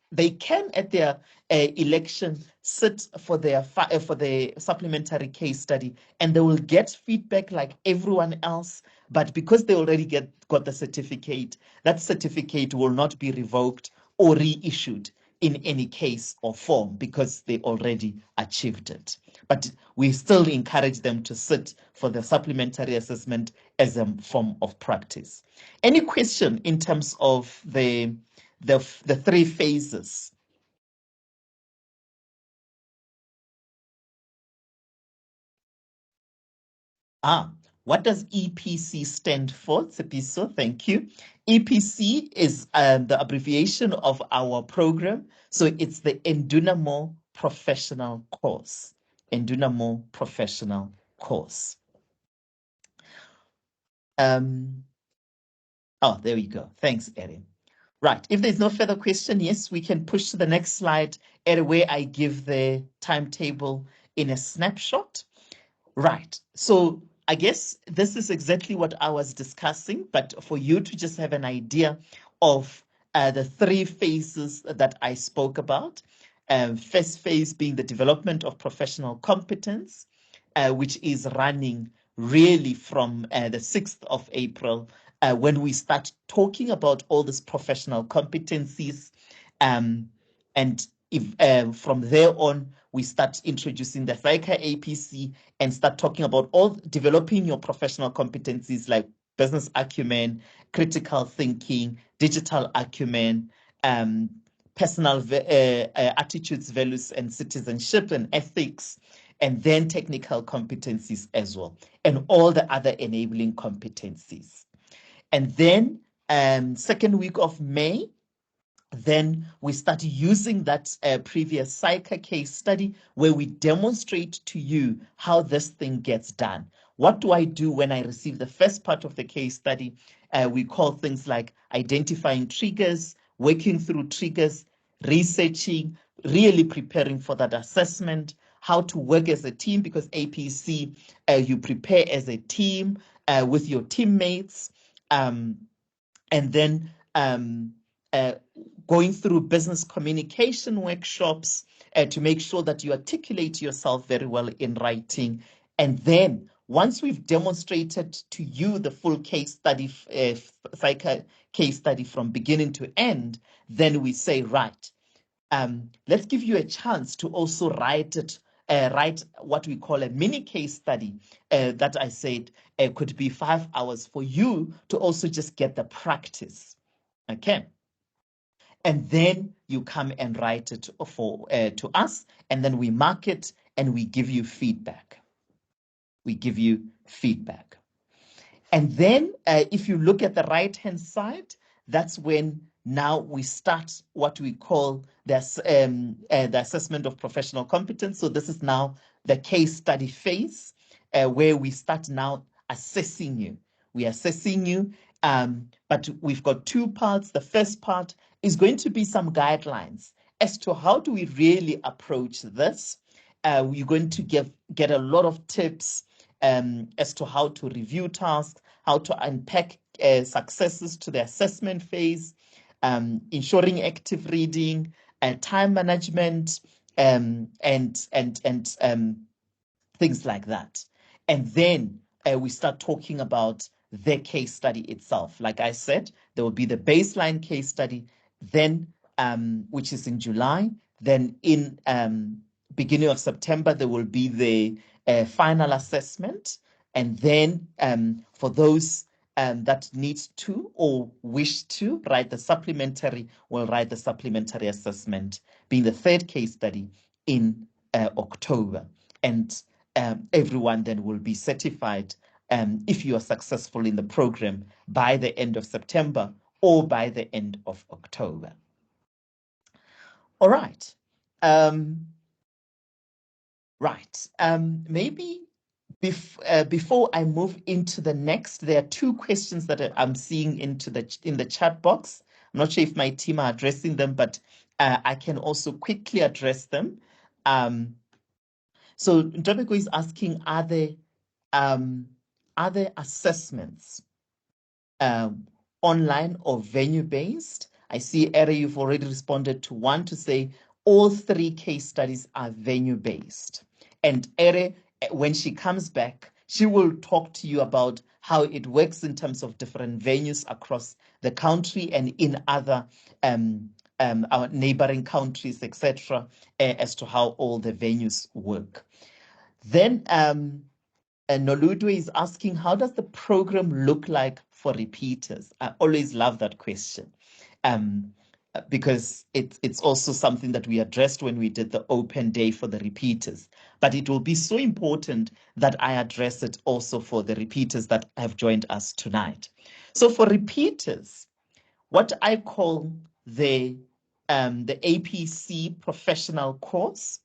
They can at their election sit for the supplementary case study, and they will get feedback like everyone else. But because they already got the certificate, that certificate will not be revoked or reissued in any case or form because they already achieved it. But we still encourage them to sit for the supplementary assessment as a form of practice. Any question in terms of the three phases? What does EPC stand for, Tsepiso? Thank you. EPC is the abbreviation of our program. So it's the Endunamoo Professional Course. Endunamoo Professional Course. There we go. Thanks, Erin. Right. If there's no further question, yes, we can push to the next slide where I give the timetable in a snapshot. Right. So I guess this is exactly what I was discussing, but for you to just have an idea of the three phases that I spoke about. First phase being the development of professional competence, which is running really from the 6th of April, when we start talking about all these professional competencies. And if from there on, we start introducing the SAICA APC and start talking about all developing your professional competencies like business acumen, critical thinking, digital acumen, personal attitudes, values, and citizenship and ethics, and then technical competencies as well, and all the other enabling competencies. And then second week of May, then we start using that previous SAICA case study where we demonstrate to you how this thing gets done. What do I do when I receive the first part of the case study? We call things like identifying triggers, working through triggers, researching, really preparing for that assessment, how to work as a team, because APC, you prepare as a team with your teammates, and then going through business communication workshops to make sure that you articulate yourself very well in writing. And then once we've demonstrated to you the full case study, SAICA case study from beginning to end, then we say, right, let's give you a chance to also write what we call a mini case study that I said could be 5 hours for you to also just get the practice. Okay. And then you come and write it to us, and then we mark it and we give you feedback. We give you feedback. And then if you look at the right-hand side, that's when now we start what we call the assessment of professional competence. So this is now the case study phase, where we start now assessing you. We're assessing you, but we've got two parts. The first part is going to be some guidelines as to how do we really approach this. You're going to get a lot of tips as to how to review tasks, how to unpack successes to the assessment phase, ensuring active reading, time management, and things like that. And then we start talking about the case study itself. Like I said, there will be the baseline case study, then which is in July. Then in beginning of September, there will be the final assessment. And then for those that need to or wish to write the supplementary, will write the supplementary assessment, being the third case study in October. And everyone then will be certified if you are successful in the program by the end of September or by the end of October. All right. Maybe before I move into the next, there are two questions that I'm seeing in the chat box. I'm not sure if my team are addressing them, but I can also quickly address them. So Ndobeko is asking, are there assessments online or venue-based? I see, Ere, you've already responded to one to say all three case studies are venue-based. And Ere, when she comes back, she will talk to you about how it works in terms of different venues across the country and in other our neighboring countries, etc., as to how all the venues work. Then Noludwe is asking, how does the program look like for repeaters? I always love that question because it's also something that we addressed when we did the open day for the repeaters. But it will be so important that I address it also for the repeaters that have joined us tonight. So for repeaters, what I call the APC professional course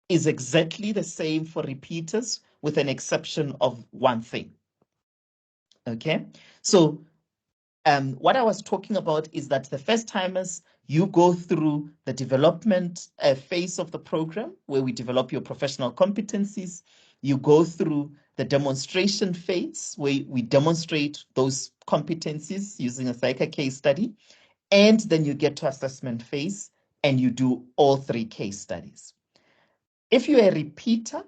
is exactly the same for repeaters, with an exception of one thing. Okay, so what I was talking about is that the first timers, you go through the development phase of the program where we develop your professional competencies. You go through the demonstration phase where we demonstrate those competencies using a psych case study. And then you get to assessment phase and you do all three case studies. If you're a repeater,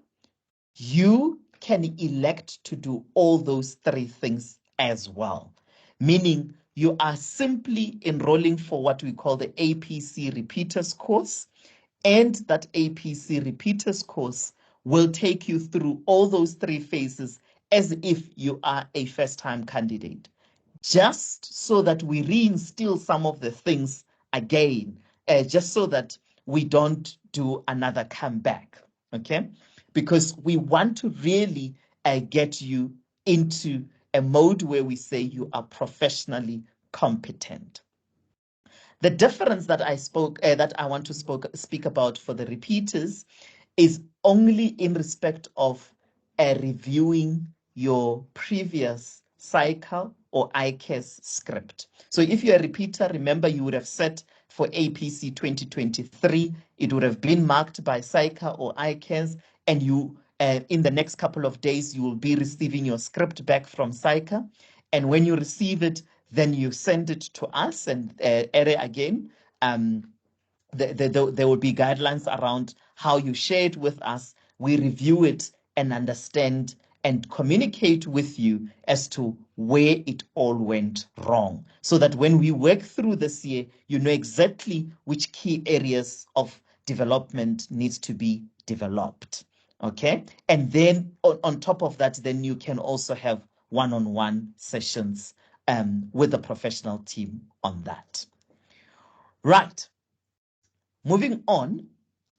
you can elect to do all those three things as well, meaning you are simply enrolling for what we call the APC repeaters course, and that APC repeaters course will take you through all those three phases as if you are a first-time candidate, just so that we reinstill some of the things again, just so that we don't do another comeback, okay? Because we want to really get you into a mode where we say you are professionally competent. The difference that I want to speak about for the repeaters is only in respect of reviewing your previous cycle or ICAS script. So if you're a repeater, remember you would have set for APC 2023, it would have been marked by cycle or ICAS, and you in the next couple of days, you will be receiving your script back from cycle. And when you receive it, then you send it to us, and again, there will be guidelines around how you share it with us. We review it and understand and communicate with you as to where it all went wrong, so that when we work through this year, you know exactly which key areas of development needs to be developed. Okay, and then on top of that, then you can also have one-on-one sessions with the professional team on that. Right. Moving on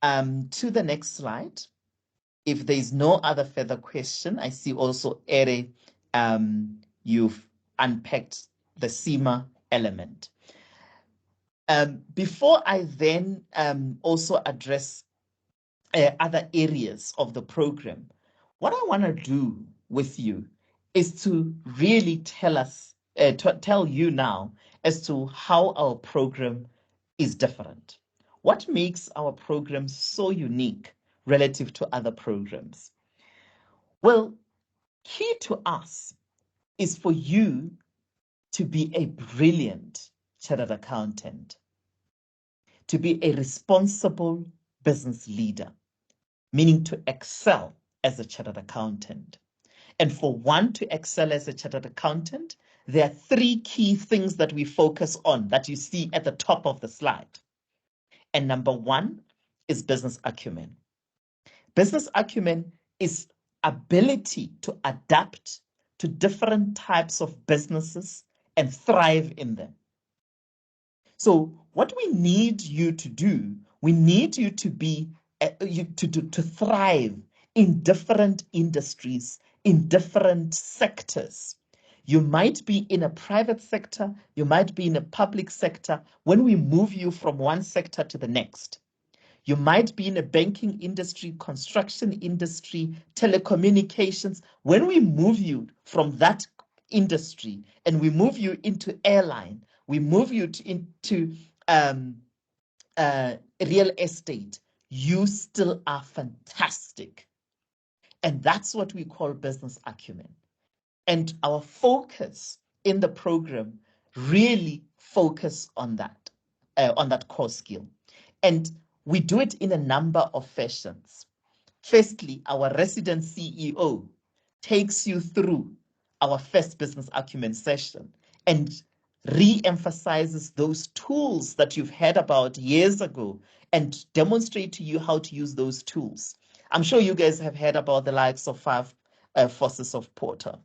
to the next slide. If there's no other further question, I see also, Ere, you've unpacked the SEMA element. Before I then also address other areas of the program, what I want to do with you is to really tell you now as to how our program is different. What makes our program so unique relative to other programs? Well, key to us is for you to be a brilliant chartered accountant, to be a responsible business leader, meaning to excel as a chartered accountant. And for one to excel as a chartered accountant, there are three key things that we focus on that you see at the top of the slide. And number one is business acumen. Business acumen is ability to adapt to different types of businesses and thrive in them. So what we need you to do, we need you to be to thrive in different industries, in different sectors. You might be in a private sector, you might be in a public sector. When we move you from one sector to the next, you might be in a banking industry, construction industry, telecommunications. When we move you from that industry and we move you into airline, we move you into real estate, you still are fantastic. And that's what we call business acumen. And our focus in the program really focus on that core skill. And we do it in a number of fashions. Firstly, our resident CEO takes you through our first business acumen session and re-emphasizes those tools that you've heard about years ago and demonstrate to you how to use those tools. I'm sure you guys have heard about the likes of five forces of Porter.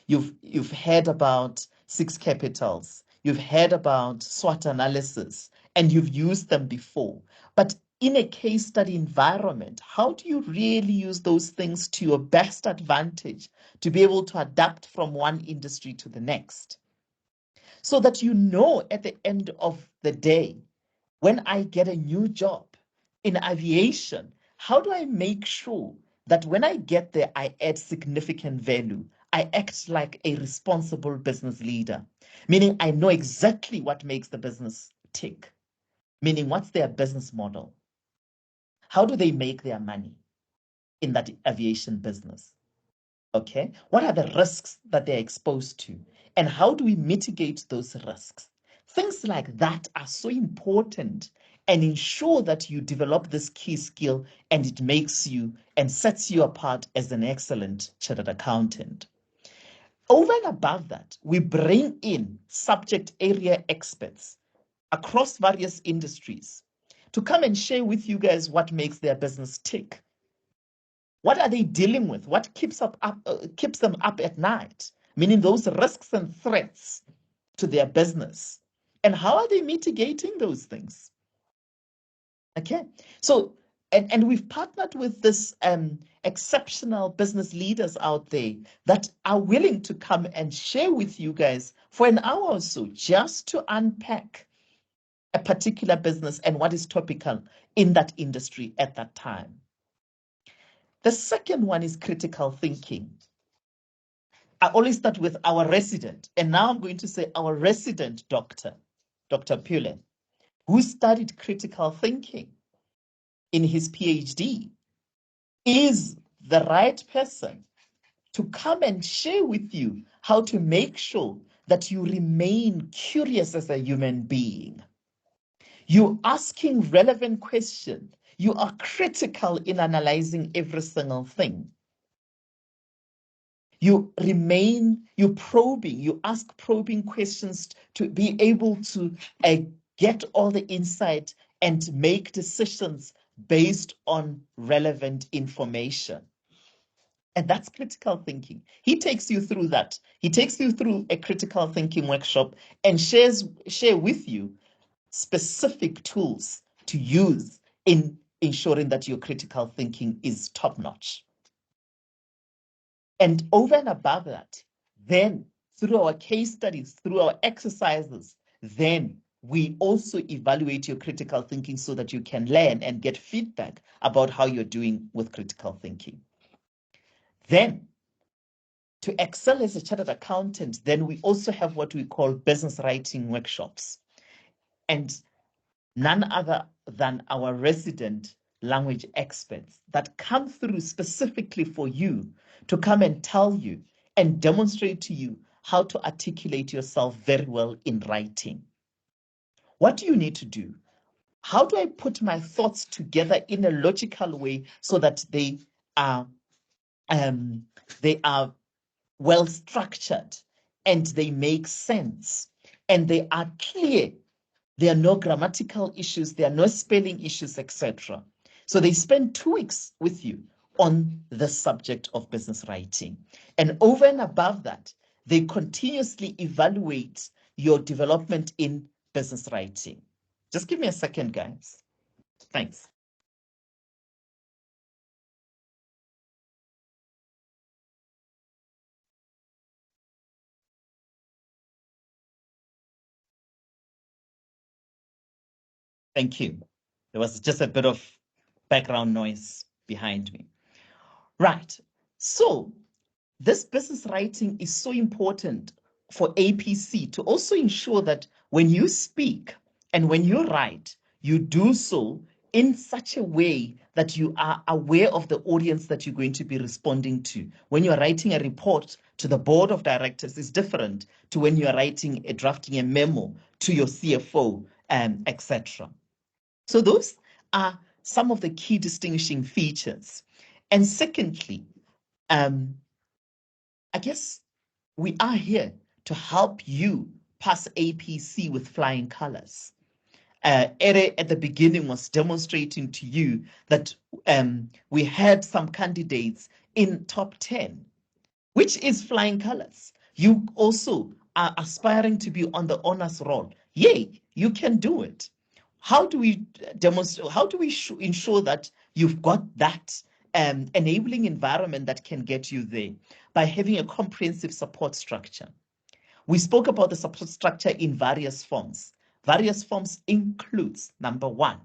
You've heard about six capitals. You've heard about SWOT analysis, and you've used them before. But in a case study environment, how do you really use those things to your best advantage to be able to adapt from one industry to the next? So that you know at the end of the day, when I get a new job in aviation, how do I make sure that when I get there, I add significant value? I act like a responsible business leader, meaning I know exactly what makes the business tick, meaning what's their business model? How do they make their money in that aviation business? Okay, what are the risks that they're exposed to? And how do we mitigate those risks? Things like that are so important and ensure that you develop this key skill and it makes you and sets you apart as an excellent chartered accountant. Over and above that, we bring in subject area experts across various industries to come and share with you guys what makes their business tick. What are they dealing with? What keeps them up at night? Meaning those risks and threats to their business. And how are they mitigating those things? Okay, so and we've partnered with this exceptional business leaders out there that are willing to come and share with you guys for an hour or so just to unpack a particular business and what is topical in that industry at that time. The second one is critical thinking. I always start with our resident, and now I'm going to say our resident doctor, Dr. Pule, who studied critical thinking in his PhD, is the right person to come and share with you how to make sure that you remain curious as a human being. You're asking relevant questions. You are critical in analyzing every single thing. You probing, you ask probing questions to be able to get all the insight and make decisions based on relevant information. And that's critical thinking. He takes you through that. He takes you through a critical thinking workshop and share with you specific tools to use in ensuring that your critical thinking is top notch. And over and above that, then through our case studies, through our exercises, then we also evaluate your critical thinking so that you can learn and get feedback about how you're doing with critical thinking. Then, to excel as a chartered accountant, then we also have what we call business writing workshops. And none other than our resident language experts that come through specifically for you to come and tell you and demonstrate to you how to articulate yourself very well in writing. What do you need to do? How do I put my thoughts together in a logical way so that they are well structured and they make sense and they are clear? There are no grammatical issues, there are no spelling issues, etc. So they spend 2 weeks with you on the subject of business writing. And over and above that, they continuously evaluate your development in business writing. Just give me a second, guys. Thanks. Thank you. There was just a bit of background noise behind me. Right. So this business writing is so important for APC to also ensure that when you speak and when you write, you do so in such a way that you are aware of the audience that you're going to be responding to. When you're writing a report to the board of directors, is different to when you are drafting a memo to your CFO, etc. So those are some of the key distinguishing features. And secondly, I guess we are here to help you pass APC with flying colors. Ere at the beginning was demonstrating to you that we had some candidates in top 10, which is flying colors. You also are aspiring to be on the honors roll. Yay, you can do it. How do we demonstrate? How do we ensure that you've got that enabling environment that can get you there? By having a comprehensive support structure. We spoke about the support structure in various forms. Various forms includes, number one,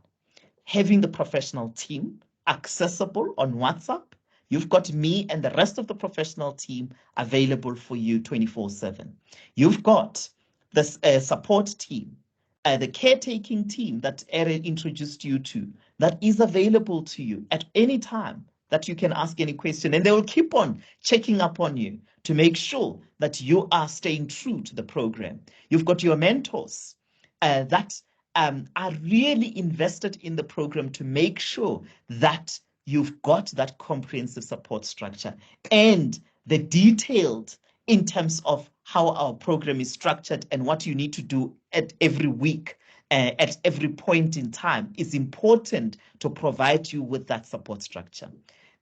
having the professional team accessible on WhatsApp. You've got me and the rest of the professional team available for you 24/7. You've got the support team, the caretaking team that Erin introduced you to, that is available to you at any time that you can ask any question, and they will keep on checking up on you to make sure that you are staying true to the program. You've got your mentors that are really invested in the program to make sure that you've got that comprehensive support structure and the detailed in terms of how our program is structured and what you need to do at every week, at every point in time is important to provide you with that support structure.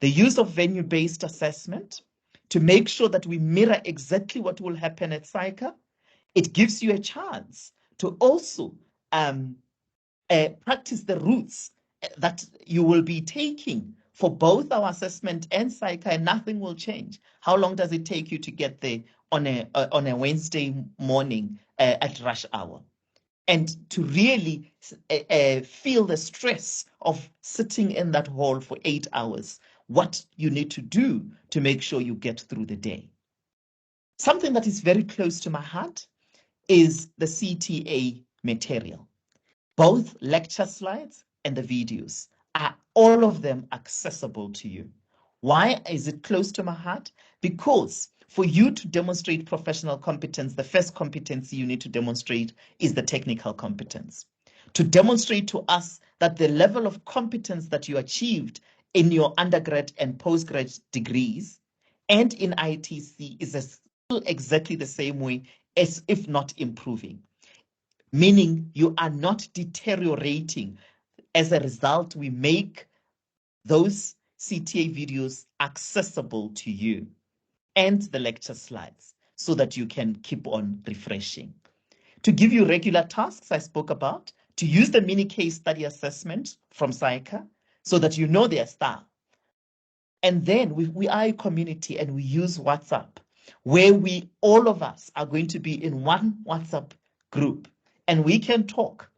The use of venue-based assessment to make sure that we mirror exactly what will happen at SAICA. It gives you a chance to also practice the routes that you will be taking for both our assessment and SAICA, and nothing will change. How long does it take you to get there on a Wednesday morning at rush hour? And to really feel the stress of sitting in that hall for 8 hours, what you need to do to make sure you get through the day. Something that is very close to my heart is the CTA material. Both lecture slides and the videos are all of them accessible to you. Why is it close to my heart? Because for you to demonstrate professional competence, the first competency you need to demonstrate is the technical competence. To demonstrate to us that the level of competence that you achieved in your undergrad and postgrad degrees and in ITC is still exactly the same way, as if not improving. Meaning you are not deteriorating. As a result, we make those CTA videos accessible to you and the lecture slides so that you can keep on refreshing. To give you regular tasks I spoke about, to use the mini case study assessment from SAICA so that you know their style. And then we are a community and we use WhatsApp, where all of us are going to be in one WhatsApp group. and we can talk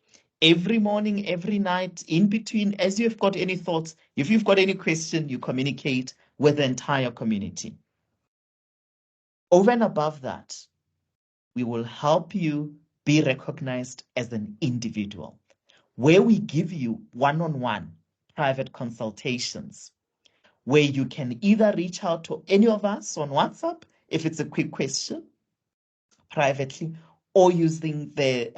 every morning, every night, in between. As you've got any thoughts, if you've got any question, you communicate with the entire community. Over and above that, we will help you be recognized as an individual, where we give you one-on-one private consultations, where you can either reach out to any of us on WhatsApp if it's a quick question privately, or using the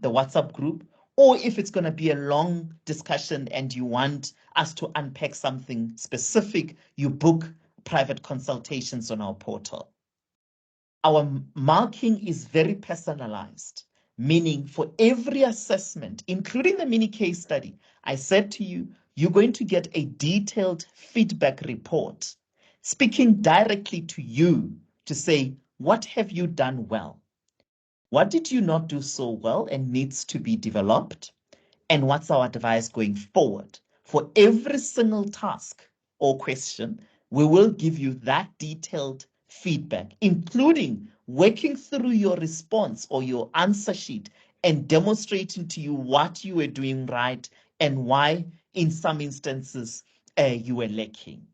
WhatsApp group, or if it's going to be a long discussion and you want us to unpack something specific, you book private consultations on our portal. Our marking is very personalized, meaning for every assessment, including the mini case study, I said to you, you're going to get a detailed feedback report speaking directly to you to say, what have you done well? What did you not do so well and needs to be developed? And what's our advice going forward? For every single task or question, we will give you that detailed feedback, including working through your response or your answer sheet and demonstrating to you what you were doing right and why, in some instances, you were lacking.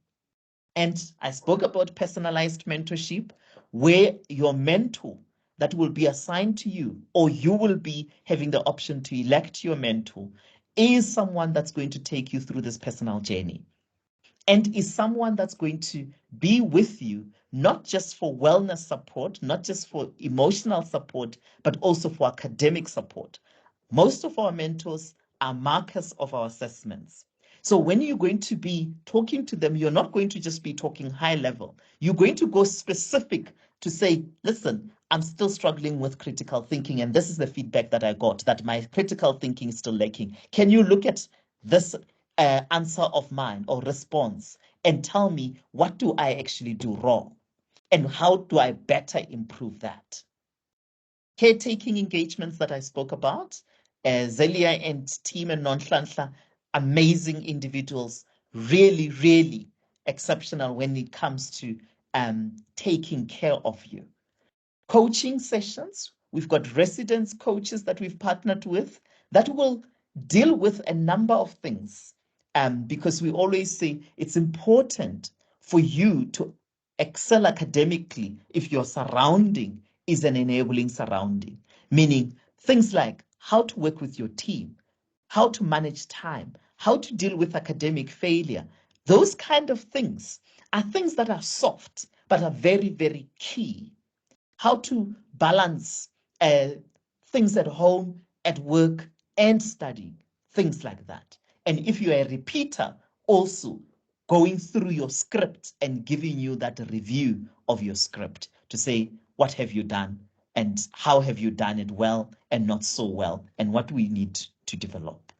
And I spoke about personalized mentorship, where your mentor that will be assigned to you, or you will be having the option to elect your mentor, is someone that's going to take you through this personal journey and is someone that's going to be with you, not just for wellness support, not just for emotional support, but also for academic support. Most of our mentors are markers of our assessments. So when you're going to be talking to them, you're not going to just be talking high level. You're going to go specific to say, listen, I'm still struggling with critical thinking, and this is the feedback that I got, that my critical thinking is still lacking. Can you look at this answer of mine or response and tell me, what do I actually do wrong? And how do I better improve that? Caretaking engagements that I spoke about, Zelia and team and Nonhlanhla, amazing individuals, really, really exceptional when it comes to taking care of you. Coaching sessions, we've got residence coaches that we've partnered with that will deal with a number of things, because we always say it's important for you to excel academically if your surrounding is an enabling surrounding, meaning things like how to work with your team, how to manage time, how to deal with academic failure. Those kind of things are things that are soft, but are very, very key. How to balance things at home, at work, and studying, things like that. And if you're a repeater, also going through your script and giving you that review of your script to say, what have you done and how have you done it well and not so well, and what we need to develop.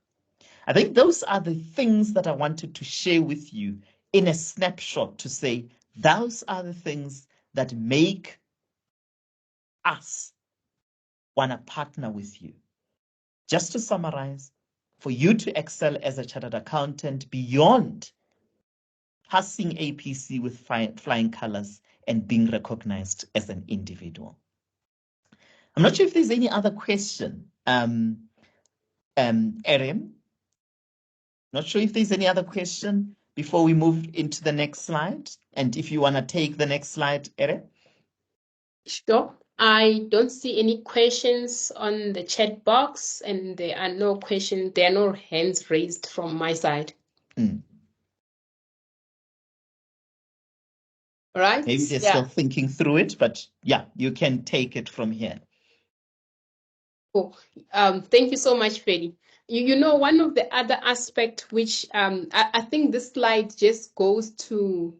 I think those are the things that I wanted to share with you in a snapshot to say, those are the things that make us want to partner with you. Just to summarize, for you to excel as a chartered accountant beyond passing APC with flying colors and being recognized as an individual. I'm not sure if there's any other question, Erin. Not sure if there's any other question before we move into the next slide. And if you want to take the next slide, Erin. Sure. I don't see any questions on the chat box, and there are no questions, there are no hands raised from my side. All right. Maybe they're still thinking through it, but yeah, you can take it from here. Cool. Thank you so much, Feli. You know, one of the other aspect which I think this slide just goes to,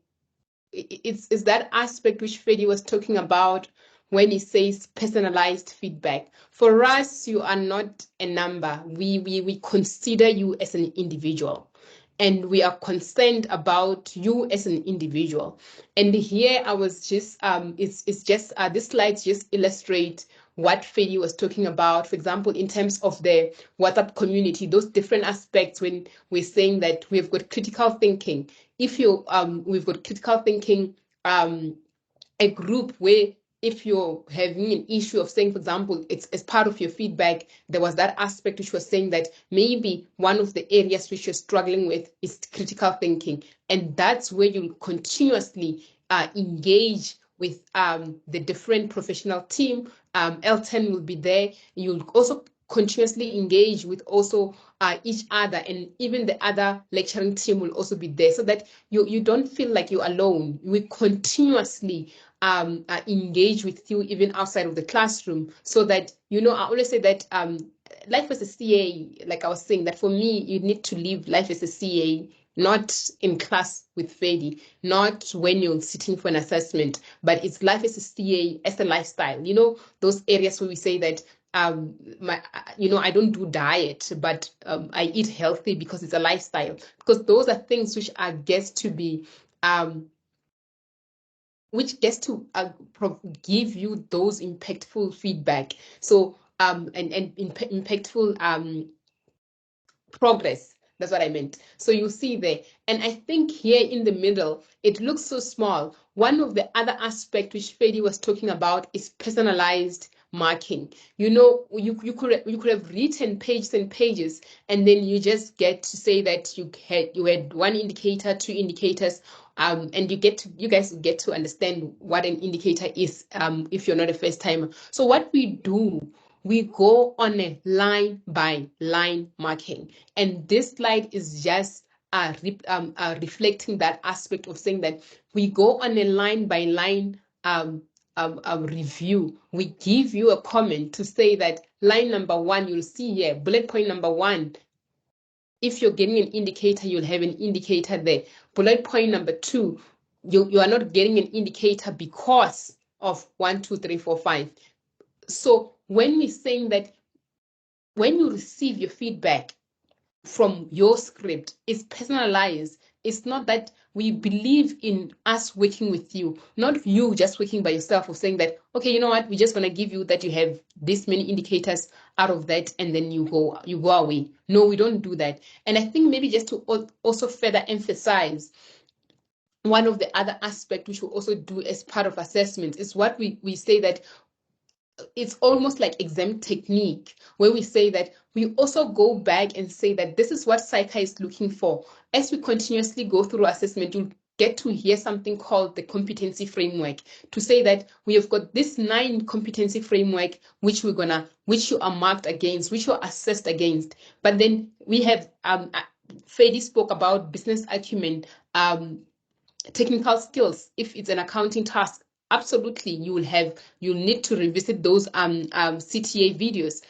it's that aspect which Feli was talking about when he says personalized feedback. For us, you are not a number. We consider you as an individual, and we are concerned about you as an individual. And here I was just it's just this slides just illustrate what Feli was talking about. For example, in terms of the WhatsApp community, those different aspects when we're saying that we've got critical thinking. If you we've got critical thinking, a group where if you're having an issue of saying, for example, it's as part of your feedback, there was that aspect which was saying that maybe one of the areas which you're struggling with is critical thinking. And that's where you'll continuously engage with the different professional team. L10 will be there. You'll also continuously engage with also each other, and even the other lecturing team will also be there, so that you don't feel like you're alone. We continuously engage with you even outside of the classroom, so that, I always say that life as a CA, like I was saying, that for me, you need to live life as a CA, not in class with Fedi, not when you're sitting for an assessment, but it's life as a CA, as a lifestyle. Those areas where we say that I don't do diet, but I eat healthy because it's a lifestyle. Because those are things which are gets to be give you those impactful feedback. So and impactful progress. That's what I meant. So you see there. And I think here in the middle, it looks so small. One of the other aspects which Fedi was talking about is personalized marking. You could have written pages and pages, and then you just get to say that you had one indicator, two indicators, and you guys get to understand what an indicator is if you're not a first timer. So what we do, we go on a line by line marking. And this slide is just reflecting that aspect of saying that we go on a line by line review. We give you a comment to say that line number 1, you'll see here, bullet point number 1. If you're getting an indicator, you'll have an indicator there. Bullet point number 2, you are not getting an indicator because of 1, 2, 3, 4, 5. So when we're saying that, when you receive your feedback from your script, it's personalized. It's not that we believe in us working with you, not you just working by yourself, or saying that, okay, you know what, we're just going to give you that you have this many indicators out of that, and then you go away. No, we don't do that. And I think maybe just to also further emphasize, one of the other aspects which we also do as part of assessment is what we say that it's almost like exam technique, where we say that we also go back and say that this is what Psycha is looking for. As we continuously go through assessment, you'll get to hear something called the competency framework, to say that we have got this 9 competency framework which you are marked against, which you're assessed against. But then we have Fedi spoke about business acumen, technical skills. If it's an accounting task, absolutely you'll need to revisit those CTA videos,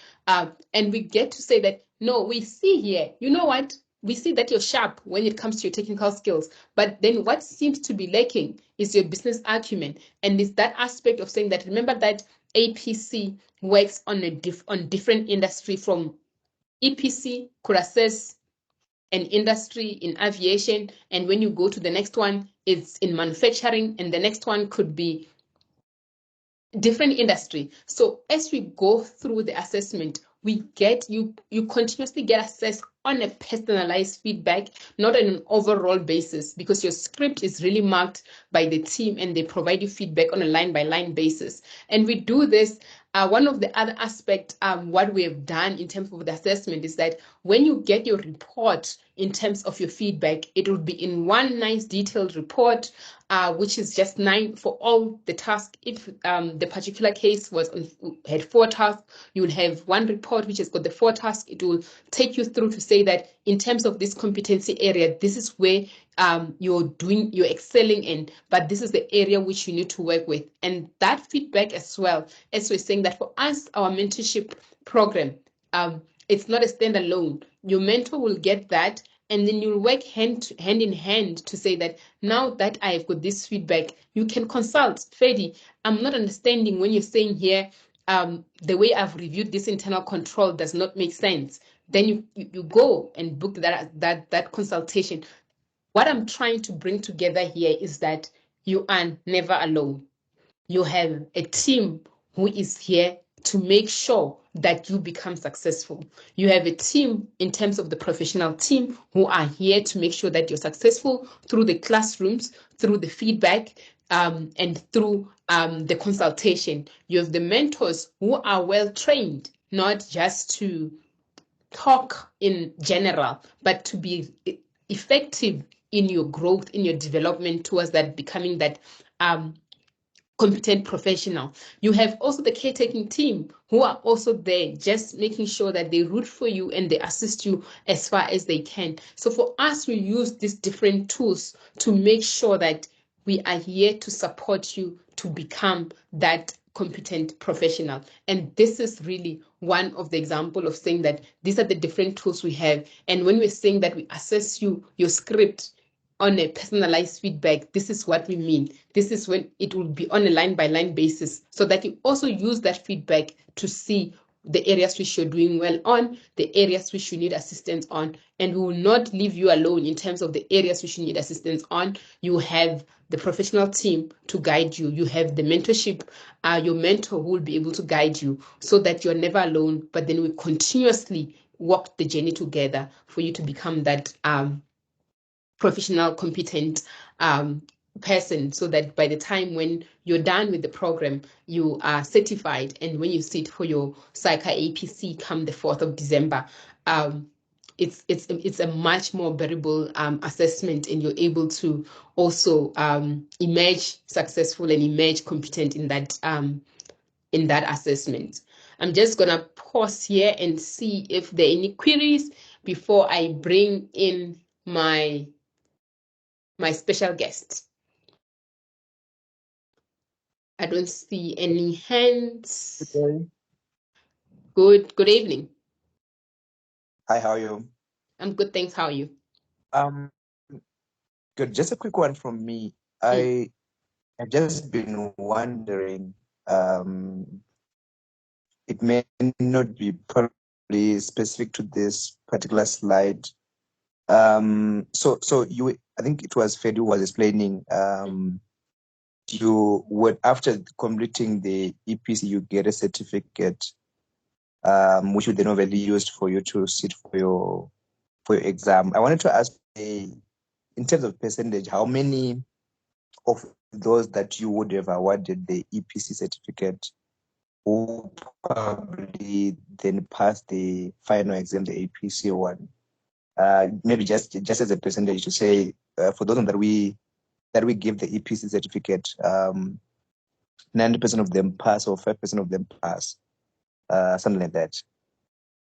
and we get to say that, no, we see here, you know what, we see that you're sharp when it comes to your technical skills, but then what seems to be lacking is your business acumen. And it's that aspect of saying that, remember that APC works on different industry. From EPC could assess an industry in aviation, and when you go to the next one, it's in manufacturing, and the next one could be different industry. So as we go through the assessment, we get you continuously get assessed on a personalized feedback, not on an overall basis, because your script is really marked by the team and they provide you feedback on a line by line basis. And we do this. One of the other aspects, what we have done in terms of the assessment, is that when you get your report in terms of your feedback, it will be in one nice detailed report, which is just 9 for all the tasks. If the particular case had 4 tasks, you will have one report which has got the 4 tasks. It will take you through to say that in terms of this competency area, this is where you're excelling in, but this is the area which you need to work with. And that feedback, as well as we're saying that for us, our mentorship program, it's not a standalone. Your mentor will get that, and then you'll work hand in hand to say that, now that I've got this feedback, you can consult Fedi. I'm not understanding when you're saying here, the way I've reviewed this internal control does not make sense. Then you go and book that consultation. What I'm trying to bring together here is that you are never alone. You have a team who is here to make sure that you become successful. You have a team in terms of the professional team who are here to make sure that you're successful through the classrooms, through the feedback, and through the consultation. You have the mentors who are well trained, not just to talk in general, but to be effective in your growth, in your development towards that becoming that competent professional. You have also the caretaking team who are also there, just making sure that they root for you and they assist you as far as they can. So for us, we use these different tools to make sure that we are here to support you to become that competent professional. And this is really one of the example of saying that these are the different tools we have. And when we're saying that we assess you, your script, on a personalized feedback, this is what we mean. This is when it will be on a line by line basis, so that you also use that feedback to see the areas which you're doing well on, the areas which you need assistance on, and we will not leave you alone in terms of the areas which you need assistance on. You have the professional team to guide you. You have the mentorship, your mentor who will be able to guide you so that you're never alone, but then we continuously walk the journey together for you to become that professional, competent person, so that by the time when you're done with the program, you are certified. And when you sit for your psycha APC come the 4th of December, it's a much more bearable assessment, and you're able to also emerge successful and emerge competent in that assessment. I'm just gonna pause here and see if there are any queries before I bring in my special guest. I don't see any hands. Okay. Good evening. Hi, how are you? I'm good, thanks. How are you? Um, Good. Just a quick one from me. I have just been wondering, it may not be probably specific to this particular slide. So you, I think it was Fed who was explaining, you would, after completing the EPC, you get a certificate, which would then obviously used for you to sit for your exam. I wanted to ask, in terms of percentage, how many of those that you would have awarded the EPC certificate who probably then pass the final exam, the APC one? Maybe just as a percentage to say, for those that we give the EPC certificate, 90% of them pass or 5% of them pass, something like that.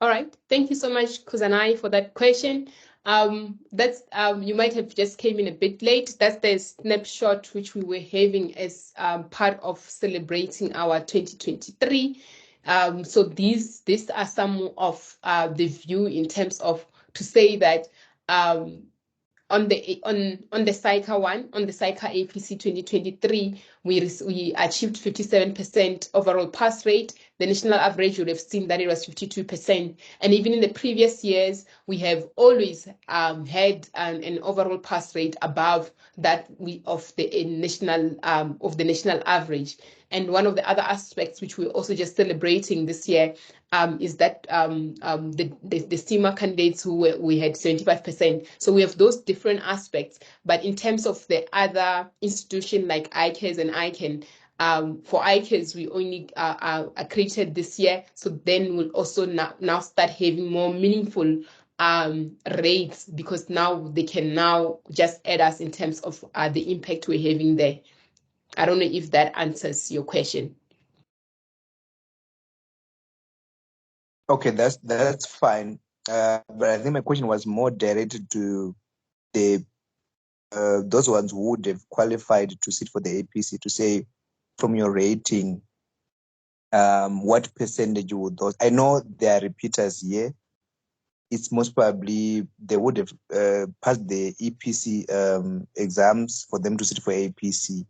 All right. Thank you so much, Kuzanai, for that question. That's you might have just came in a bit late. That's the snapshot which we were having as part of celebrating our 2023. So these are some of the view in terms of to say that on the psycha one, on the psycha APC 2023, we achieved 57% overall pass rate. The national average, you would have seen that it was 52%. And even in the previous years, we have always had an overall pass rate above that of the national average. And one of the other aspects which we're also just celebrating this year is that the SEMA candidates who we had 75%. So we have those different aspects. But in terms of the other institution like ICAS and ICANN, for ICAS, we only accredited this year. So then we'll also now start having more meaningful rates, because now they can now just add us in terms of the impact we're having there. I don't know if that answers your question. Okay, that's fine. But I think my question was more directed to the those ones who would have qualified to sit for the APC, to say from your rating, what percentage would those? I know there are repeaters here. It's most probably they would have passed the EPC exams for them to sit for APC,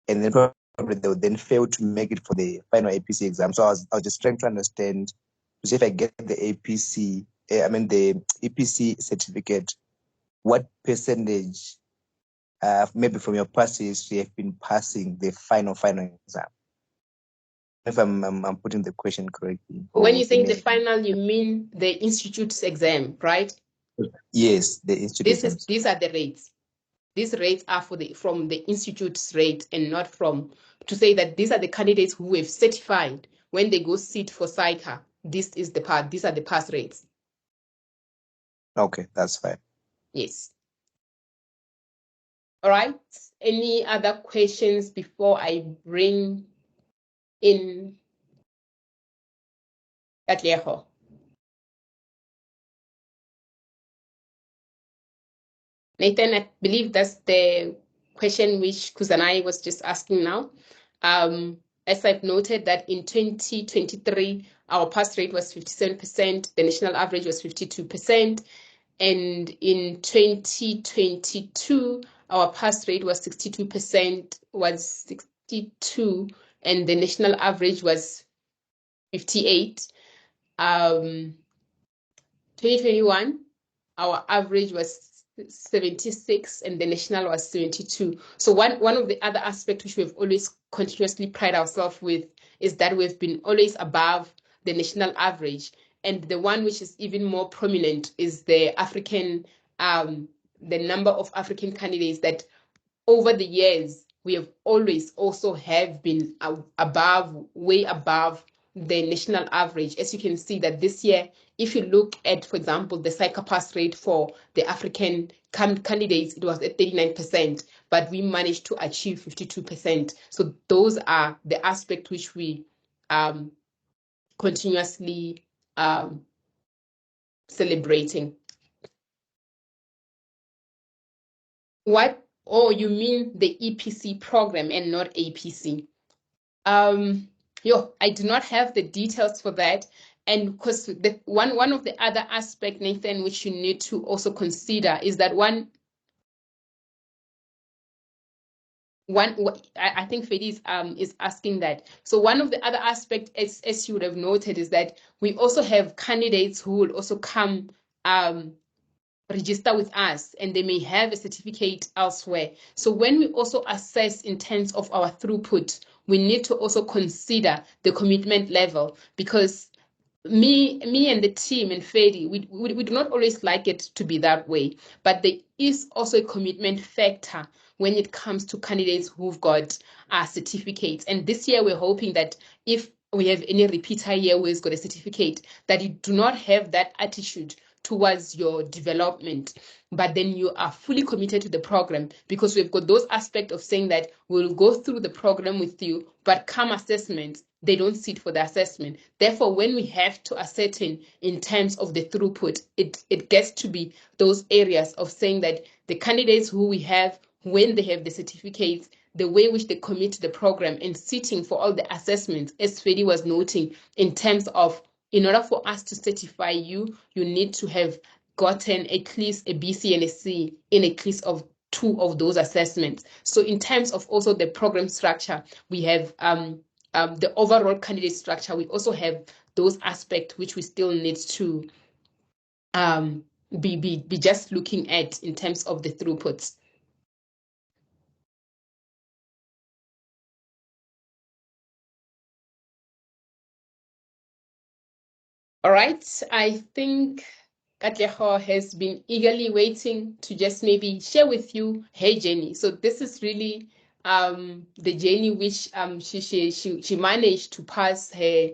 and then probably they would then fail to make it for the final APC exam. So I was just trying to understand, to see if I get the APC, the EPC certificate, what percentage, maybe from your past history, have been passing the final exam. If I'm putting the question correctly. When you say the final, you mean the institute's exam, right? Yes, the institute exams. These are the rates. These rates are from the institute's rate and not from, to say that these are the candidates who have certified when they go sit for SAICA. These are the pass rates. Okay, that's fine. Yes. All right. Any other questions before I bring in Katleho? Nathan, I believe that's the question which Kuzanai was just asking now. As I've noted that in 2023, our pass rate was 57%, the national average was 52%, and in 2022, our pass rate was 62%, and the national average was 58. 2021, our average was 76 and the national was 72. So one of the other aspects which we've always continuously pride ourselves with is that we've been always above the national average. And the one which is even more prominent is the number of African candidates that over the years we have always also have been way above the national average. As you can see that this year, if you look at, for example, the SAICA pass rate for the African candidates, it was at 39%, but we managed to achieve 52%. So those are the aspects which we continuously celebrating. What? Oh, you mean the EPC program and not APC? I do not have the details for that. And because the one of the other aspect, Nathan, which you need to also consider is that I think Fedi is asking that. So one of the other aspects, as you would have noted, is that we also have candidates who will also come register with us and they may have a certificate elsewhere. So when we also assess in terms of our throughput, we need to also consider the commitment level, because me and the team and Fedi, we do not always like it to be that way, but there is also a commitment factor when it comes to candidates who've got certificates. And this year we're hoping that if we have any repeater here who has got a certificate, that you do not have that attitude towards your development, but then you are fully committed to the program, because we've got those aspects of saying that we'll go through the program with you, but come assessments, they don't sit for the assessment. Therefore, when we have to ascertain in terms of the throughput, it gets to be those areas of saying that the candidates who we have, when they have the certificates, the way which they commit to the program and sitting for all the assessments, as Fedi was noting, in terms of, in order for us to certify you, you need to have gotten at least a BC and a C in at least of 2 of those assessments. So in terms of also the program structure, we have the overall candidate structure. We also have those aspects which we still need to be just looking at in terms of the throughputs. All right, I think Katleho has been eagerly waiting to just maybe share with you her journey. So this is really the journey which she managed to pass her,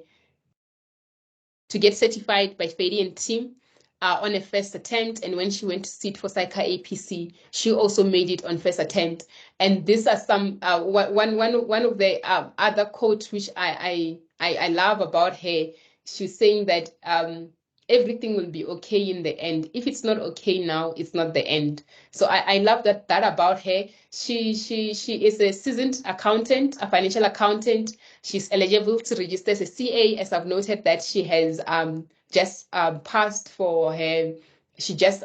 to get certified by Fedi and team on a first attempt. And when she went to sit for SAICA APC, she also made it on first attempt. And these are some one of the other quotes which I love about her. She's saying that everything will be okay in the end. If it's not okay now, it's not the end. So I love that about her. She is a seasoned accountant, a financial accountant. She's eligible to register as a CA, as I've noted that she has just passed for her. She just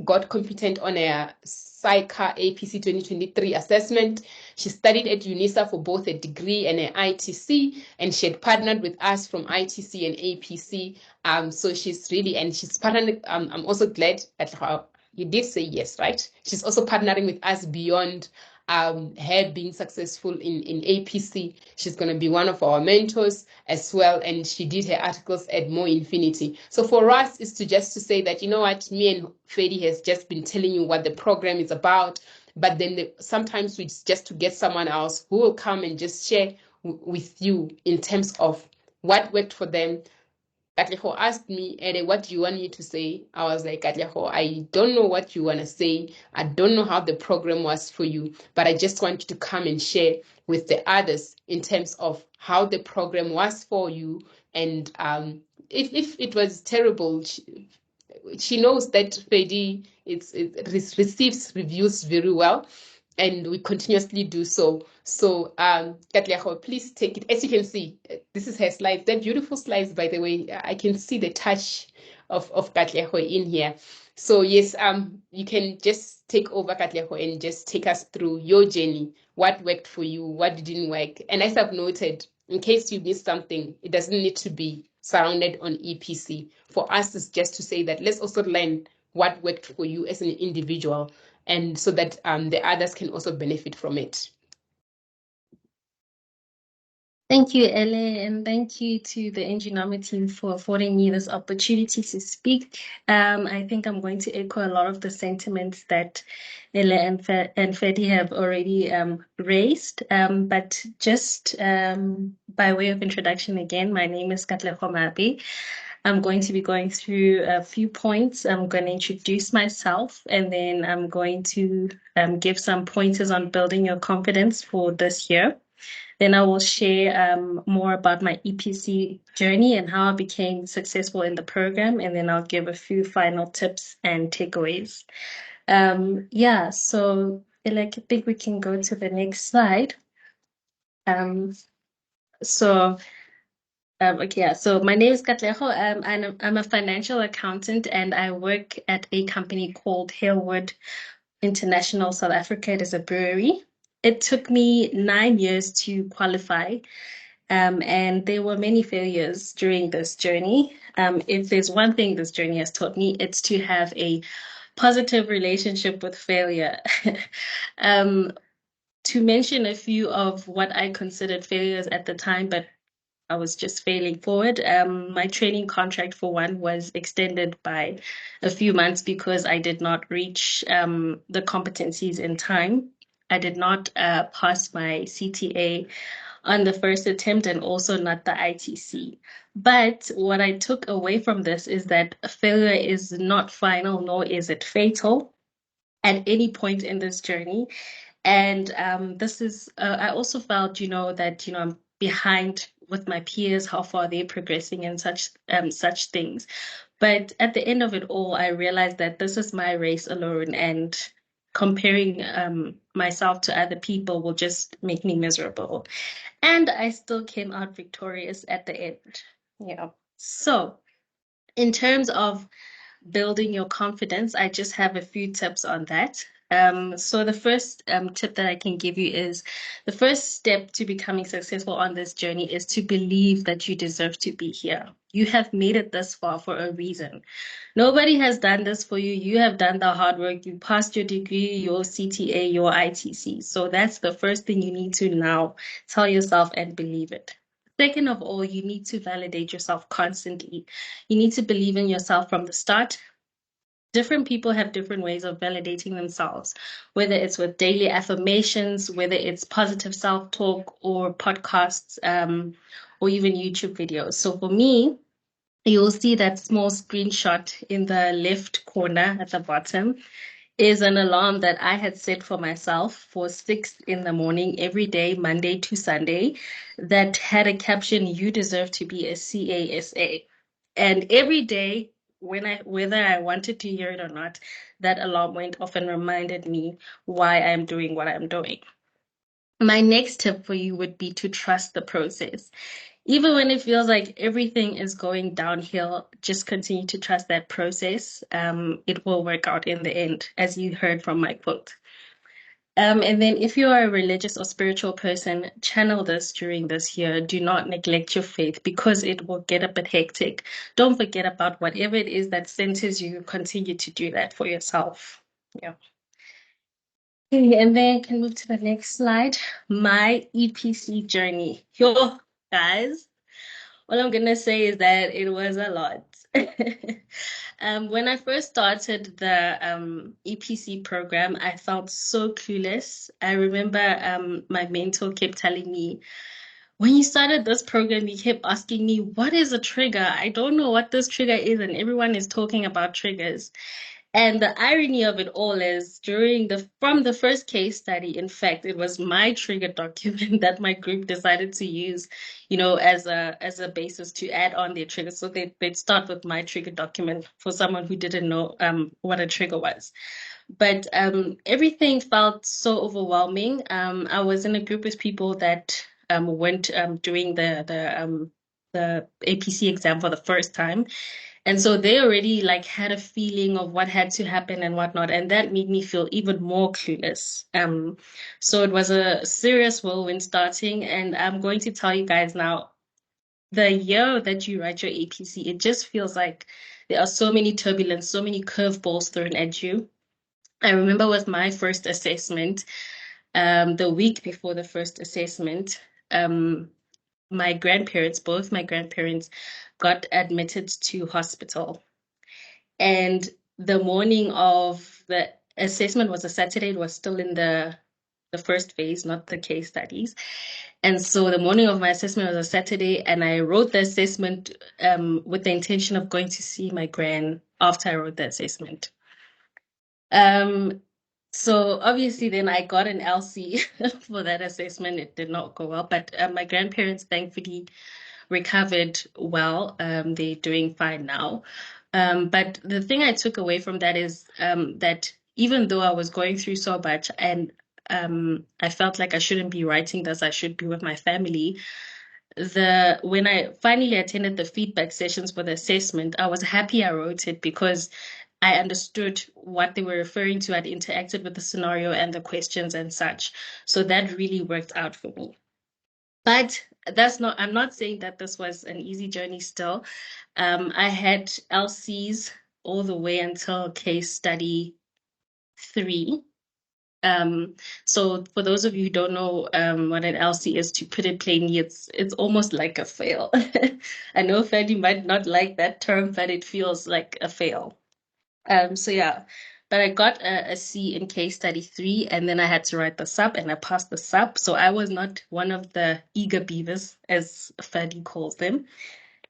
got competent on a SAICA APC 2023 assessment. She studied at UNISA for both a degree and an ITC, and she had partnered with us from ITC and APC. So she's really, and she's partnered. I'm also glad at how you did say yes, right? She's also partnering with us beyond her being successful in APC. She's going to be one of our mentors as well, and she did her articles at More Infinity. So for us, is to just to say that, you know what, me and Fedi has just been telling you what the program is about, but then sometimes it's just to get someone else who will come and just share with you in terms of what worked for them. Katleho asked me, Ere, what do you want me to say? I was like, Katleho, I don't know what you want to say. I don't know how the program was for you, but I just want you to come and share with the others in terms of how the program was for you. And if it was terrible, she knows that Fedi receives reviews very well, and we continuously do so. So, Katleho, please take it. As you can see, this is her slides. They're beautiful slides, by the way. I can see the touch of Katleho in here. So yes, you can just take over, Katleho, and just take us through your journey. What worked for you? What didn't work? And as I've noted, in case you missed something, it doesn't need to be surrounded on EPC. For us, it's just to say that let's also learn what worked for you as an individual, and so that the others can also benefit from it. Thank you, Ele, and thank you to the Endunamoo team for affording me this opportunity to speak. I think I'm going to echo a lot of the sentiments that Ele and Fedi have already raised. But just by way of introduction again, my name is Katleho Mabi. I'm going to be going through a few points. I'm going to introduce myself, and then I'm going to give some pointers on building your confidence for this year. Then I will share more about my EPC journey and how I became successful in the program. And then I'll give a few final tips and takeaways. So I think we can go to the next slide. So my name is Katleho. I'm a financial accountant, and I work at a company called Halewood International South Africa. It is a brewery. It took me 9 years to qualify, and there were many failures during this journey. If there's one thing this journey has taught me, it's to have a positive relationship with failure. To mention a few of what I considered failures at the time, but I was just failing forward. My training contract, for one, was extended by a few months because I did not reach the competencies in time. I did not pass my CTA on the first attempt, and also not the ITC. But what I took away from this is that failure is not final, nor is it fatal at any point in this journey. And this is, I also felt, that, I'm behind with my peers, how far they're progressing and such things. But at the end of it all, I realized that this is my race alone, and comparing myself to other people will just make me miserable. And I still came out victorious at the end. Yeah. So in terms of building your confidence, I just have a few tips on that. So the first tip that I can give you is the first step to becoming successful on this journey is to believe that you deserve to be here. You have made it this far for a reason. Nobody has done this for you. You have done the hard work. You passed your degree, your CTA, your ITC. So that's the first thing you need to now tell yourself and believe it. Second of all, you need to validate yourself constantly. You need to believe in yourself from the start. Different people have different ways of validating themselves, whether it's with daily affirmations, whether it's positive self-talk or podcasts, or even YouTube videos. So for me, you'll see that small screenshot in the left corner at the bottom is an alarm that I had set for myself for 6 in the morning every day, Monday to Sunday, that had a caption, "You deserve to be a CASA." And every day, whether I wanted to hear it or not, that alarm went off and reminded me why I'm doing what I'm doing. My next tip for you would be to trust the process. Even when it feels like everything is going downhill, just continue to trust that process. It will work out in the end, as you heard from my quote. And then if you are a religious or spiritual person, channel this during this year. Do not neglect your faith because it will get a bit hectic. Don't forget about whatever it is that centers you. Continue to do that for yourself. Yeah. Okay, and then can move to the next slide. My EPC journey. Yo, guys, all I'm gonna say is that it was a lot. When I first started the EPC program, I felt so clueless. I remember my mentor kept telling me, when you started this program, you kept asking me, what is a trigger? I don't know what this trigger is, and everyone is talking about triggers. And the irony of it all is from the first case study, in fact, it was my trigger document that my group decided to use, as a basis to add on their trigger. So they'd start with my trigger document for someone who didn't know what a trigger was. But everything felt so overwhelming. I was in a group with people that went doing the APC exam for the first time. And so they already like had a feeling of what had to happen and whatnot. And that made me feel even more clueless. So it was a serious whirlwind starting. And I'm going to tell you guys now, the year that you write your APC, it just feels like there are so many turbulence, so many curveballs thrown at you. I remember with my first assessment, the week before the first assessment, both my grandparents got admitted to hospital. And the morning of the assessment was a Saturday. It was still in the first phase, not the case studies. And so the morning of my assessment was a Saturday, and I wrote the assessment with the intention of going to see my gran after I wrote the assessment. So obviously then I got an LC for that assessment. It did not go well, but my grandparents thankfully recovered well. They're doing fine now. But the thing I took away from that is that even though I was going through so much and I felt like I shouldn't be writing this, I should be with my family. When I finally attended the feedback sessions for the assessment, I was happy I wrote it because I understood what they were referring to. I'd interacted with the scenario and the questions and such. So that really worked out for me. But I'm not saying that this was an easy journey still. I had LCs all the way until case study 3. So for those of you who don't know what an LC is, to put it plainly, it's almost like a fail. I know Fed, you might not like that term, but it feels like a fail. So yeah, but I got a C in case study 3, and then I had to write the sub, and I passed the sub. So I was not one of the eager beavers, as Fadi calls them.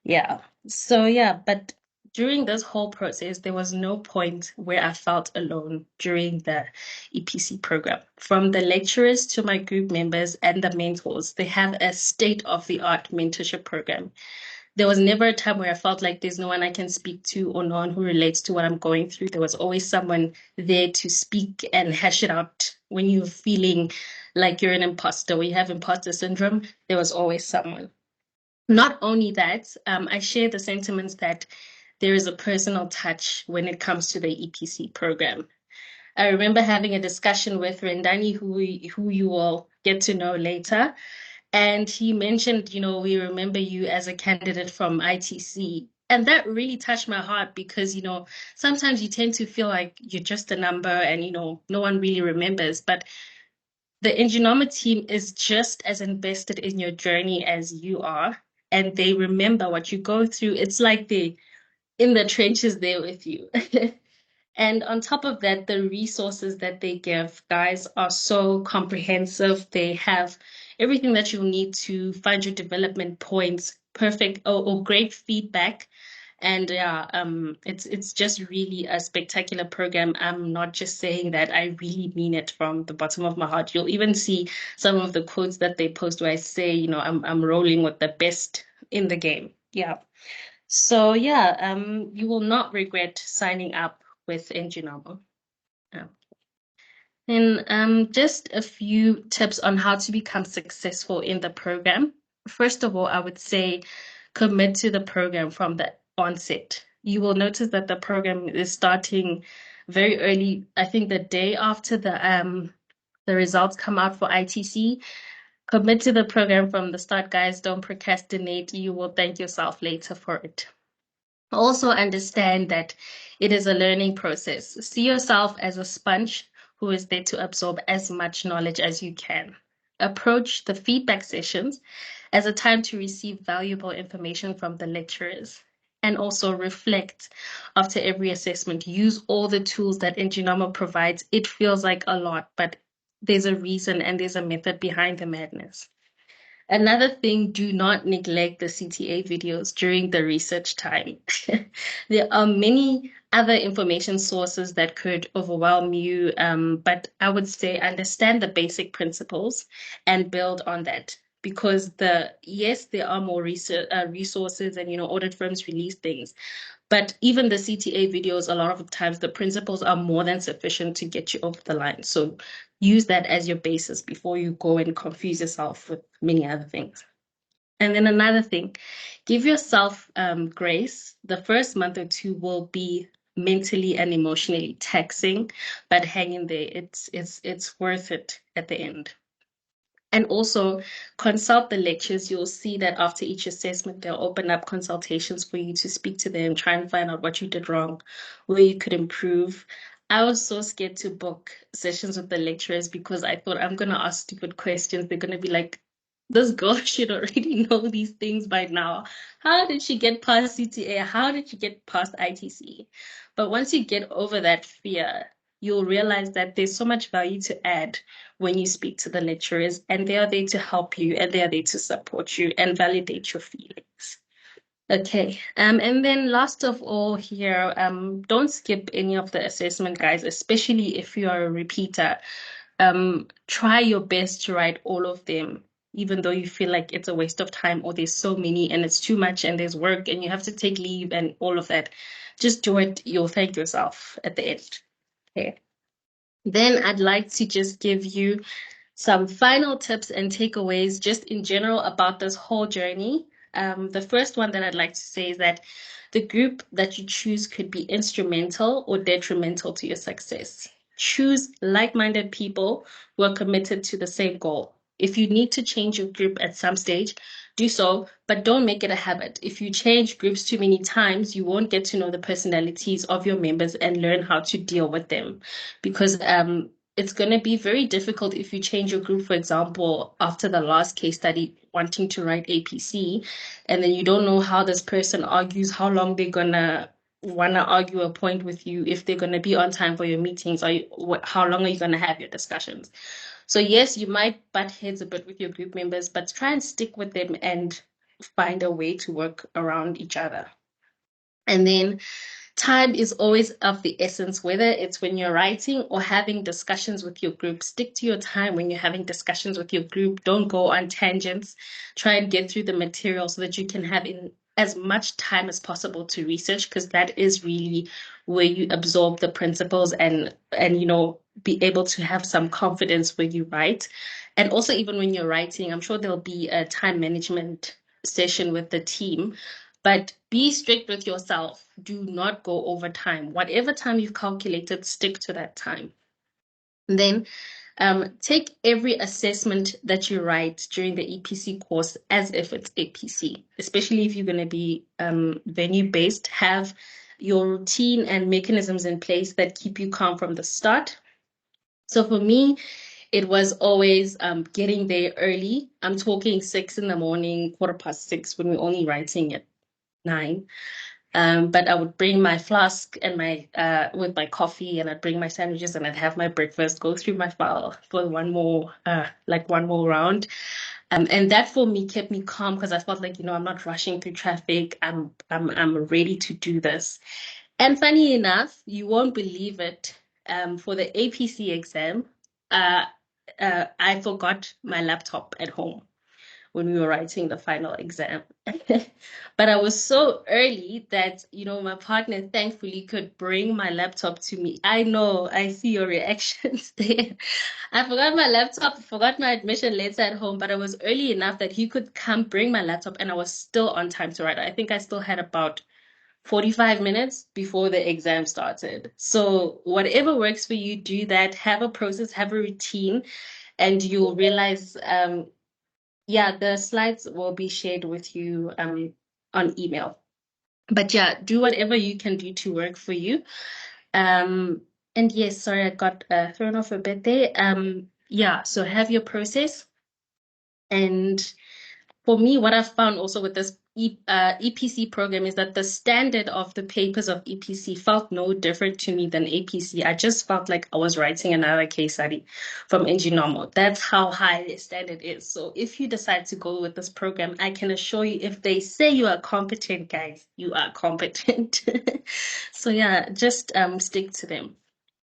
Yeah. So yeah, but during this whole process, there was no point where I felt alone during the EPC program. From the lecturers to my group members and the mentors, they have a state-of-the-art mentorship program. There was never a time where I felt like there's no one I can speak to or no one who relates to what I'm going through. There was always someone there to speak and hash it out when you're feeling like you're an imposter, when you have imposter syndrome. There was always someone. Not only that, I share the sentiments that there is a personal touch when it comes to the EPC program. I remember having a discussion with Rendani, who you will get to know later. And he mentioned, we remember you as a candidate from ITC. And that really touched my heart because, sometimes you tend to feel like you're just a number and, no one really remembers. But the Endunamoo team is just as invested in your journey as you are. And they remember what you go through. It's like they're in the trenches there with you. And on top of that, the resources that they give, guys, are so comprehensive. They have everything that you need to find your development points, perfect or great feedback. And yeah, it's just really a spectacular program. I'm not just saying that, I really mean it from the bottom of my heart. You'll even see some of the quotes that they post where I say, I'm rolling with the best in the game. Yeah. So yeah, you will not regret signing up with Endunamoo. And just a few tips on how to become successful in the program. First of all, I would say commit to the program from the onset. You will notice that the program is starting very early. I think the day after the results come out for ITC. Commit to the program from the start, guys. Don't procrastinate. You will thank yourself later for it. Also understand that it is a learning process. See yourself as a sponge who is there to absorb as much knowledge as you can. Approach the feedback sessions as a time to receive valuable information from the lecturers. and also reflect after every assessment. Use all the tools that Endunamoo provides. It feels like a lot, but there's a reason and there's a method behind the madness. Another thing, do not neglect the CTA videos during the research time. There are many other information sources that could overwhelm you, but I would say understand the basic principles and build on that. Because yes, there are more resources and audit firms release things, but even the CTA videos, a lot of times the principles are more than sufficient to get you over the line. So use that as your basis before you go and confuse yourself with many other things. And then another thing, give yourself grace. The first month or two will be mentally and emotionally taxing, but hang in there. It's worth it at the end. And also consult the lectures. You'll see that after each assessment, they'll open up consultations for you to speak to them, try and find out what you did wrong, where you could improve. I was so scared to book sessions with the lecturers because I thought I'm going to ask stupid questions. They're going to be like, this girl should already know these things by now. How did she get past CTA? How did she get past ITC? But once you get over that fear, you'll realize that there's so much value to add when you speak to the lecturers, and they are there to help you and they are there to support you and validate your feelings. Okay, and then last of all here, don't skip any of the assessment, guys, especially if you are a repeater. Try your best to write all of them, even though you feel like it's a waste of time or there's so many and it's too much and there's work and you have to take leave and all of that. Just do it. You'll thank yourself at the end. Okay. Then I'd like to just give you some final tips and takeaways just in general about this whole journey. The first one that I'd like to say is that the group that you choose could be instrumental or detrimental to your success. Choose like-minded people who are committed to the same goal. If you need to change your group at some stage, do so, but don't make it a habit. If you change groups too many times, you won't get to know the personalities of your members and learn how to deal with them. Because it's going to be very difficult if you change your group, for example, after the last case study, wanting to write APC, and then you don't know how this person argues, how long they're going to want to argue a point with you, if they're going to be on time for your meetings, or how long are you going to have your discussions. So yes, you might butt heads a bit with your group members, but try and stick with them and find a way to work around each other. And then time is always of the essence, whether it's when you're writing or having discussions with your group. Stick to your time when you're having discussions with your group. Don't go on tangents. Try and get through the material so that you can have in as much time as possible to research, because that is really where you absorb the principles and be able to have some confidence when you write. And also, even when you're writing, I'm sure there'll be a time management session with the team. But be strict with yourself. Do not go over time. Whatever time you've calculated, stick to that time. And then take every assessment that you write during the EPC course as if it's APC, especially if you're going to be venue-based. Have your routine and mechanisms in place that keep you calm from the start. So for me, it was always getting there early. I'm talking 6 in the morning, 6:15 when we're only writing at 9. But I would bring my flask and with my coffee, and I'd bring my sandwiches and I'd have my breakfast, go through my file for one more round. And that for me kept me calm because I felt like, I'm not rushing through traffic. I'm ready to do this. And funny enough, you won't believe it. For the APC exam, I forgot my laptop at home when we were writing the final exam. But I was so early that, my partner thankfully could bring my laptop to me. I know, I see your reactions there. I forgot my laptop, forgot my admission letter at home, but I was early enough that he could come bring my laptop and I was still on time to write. I think I still had about 45 minutes before the exam started. So whatever works for you, do that. Have a process, have a routine, and you'll realize the slides will be shared with you on email. But do whatever you can do to work for you. And yes, sorry, I got thrown off a bit there. So have your process. And for me, what I've found also with this EPC program is that the standard of the papers of EPC felt no different to me than APC. I just felt like I was writing another case study from Endunamoo. That's how high the standard is. So if you decide to go with this program, I can assure you, if they say you are competent, guys, you are competent. So yeah, just stick to them.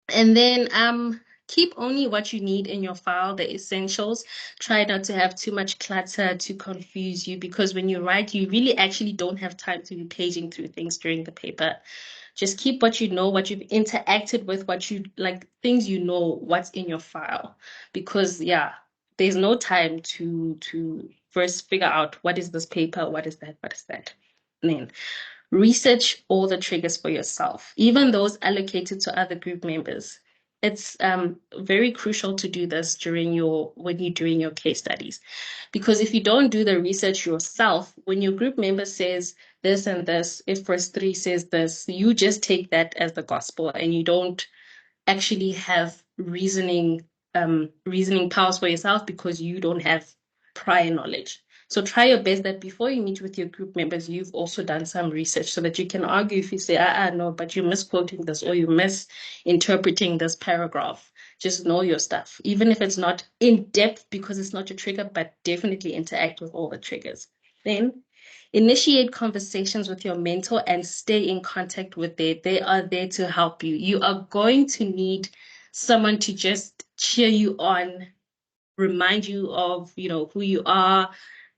And then keep only what you need in your file, the essentials. Try not to have too much clutter to confuse you, because when you write, you really actually don't have time to be paging through things during the paper. Just keep what you know, what you've interacted with, what you like, things you know, what's in your file. Because yeah, there's no time to first figure out what is this paper, what is that, what is that. And then research all the triggers for yourself, even those allocated to other group members. It's very crucial to do this when you're doing your case studies, because if you don't do the research yourself, when your group member says this and this, if verse 3 says this, you just take that as the gospel, and you don't actually have reasoning powers for yourself, because you don't have prior knowledge. So try your best that before you meet with your group members, you've also done some research, so that you can argue if you say, no, but you're misquoting this, or you're misinterpreting this paragraph. Just know your stuff, even if it's not in depth because it's not your trigger, but definitely interact with all the triggers. Then initiate conversations with your mentor and stay in contact with them. They are there to help you. You are going to need someone to just cheer you on, remind you of, who you are,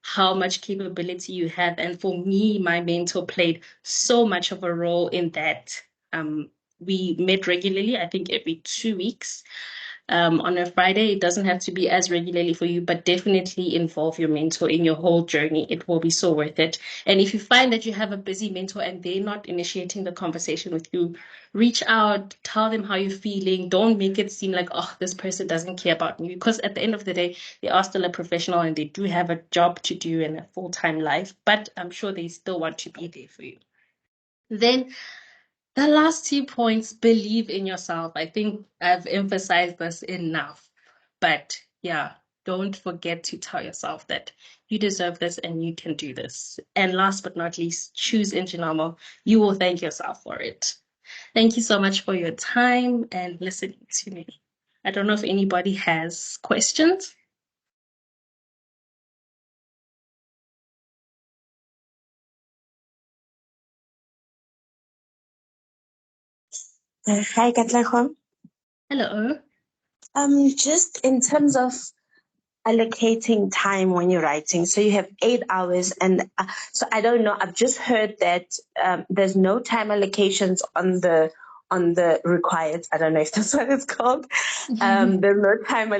how much capability you have. And for me, my mentor played so much of a role in that. We met regularly, I think every 2 weeks. On a Friday. It doesn't have to be as regularly for you, but definitely involve your mentor in your whole journey. It will be so worth it. And if you find that you have a busy mentor and they're not initiating the conversation with you, reach out, tell them how you're feeling. Don't make it seem like, oh, this person doesn't care about me, because at the end of the day, they are still a professional and they do have a job to do and a full-time life, but I'm sure they still want to be there for you. Then the last 2 points, believe in yourself. I think I've emphasized this enough, but yeah, don't forget to tell yourself that you deserve this and you can do this. And last but not least, choose Endunamoo. You will thank yourself for it. Thank you so much for your time and listening to me. I don't know if anybody has questions. Hi, Katlego. Hello. Just in terms of allocating time when you're writing, so you have 8 hours, and so I don't know. I've just heard that there's no time allocations on the required. I don't know if that's what it's called. There's no time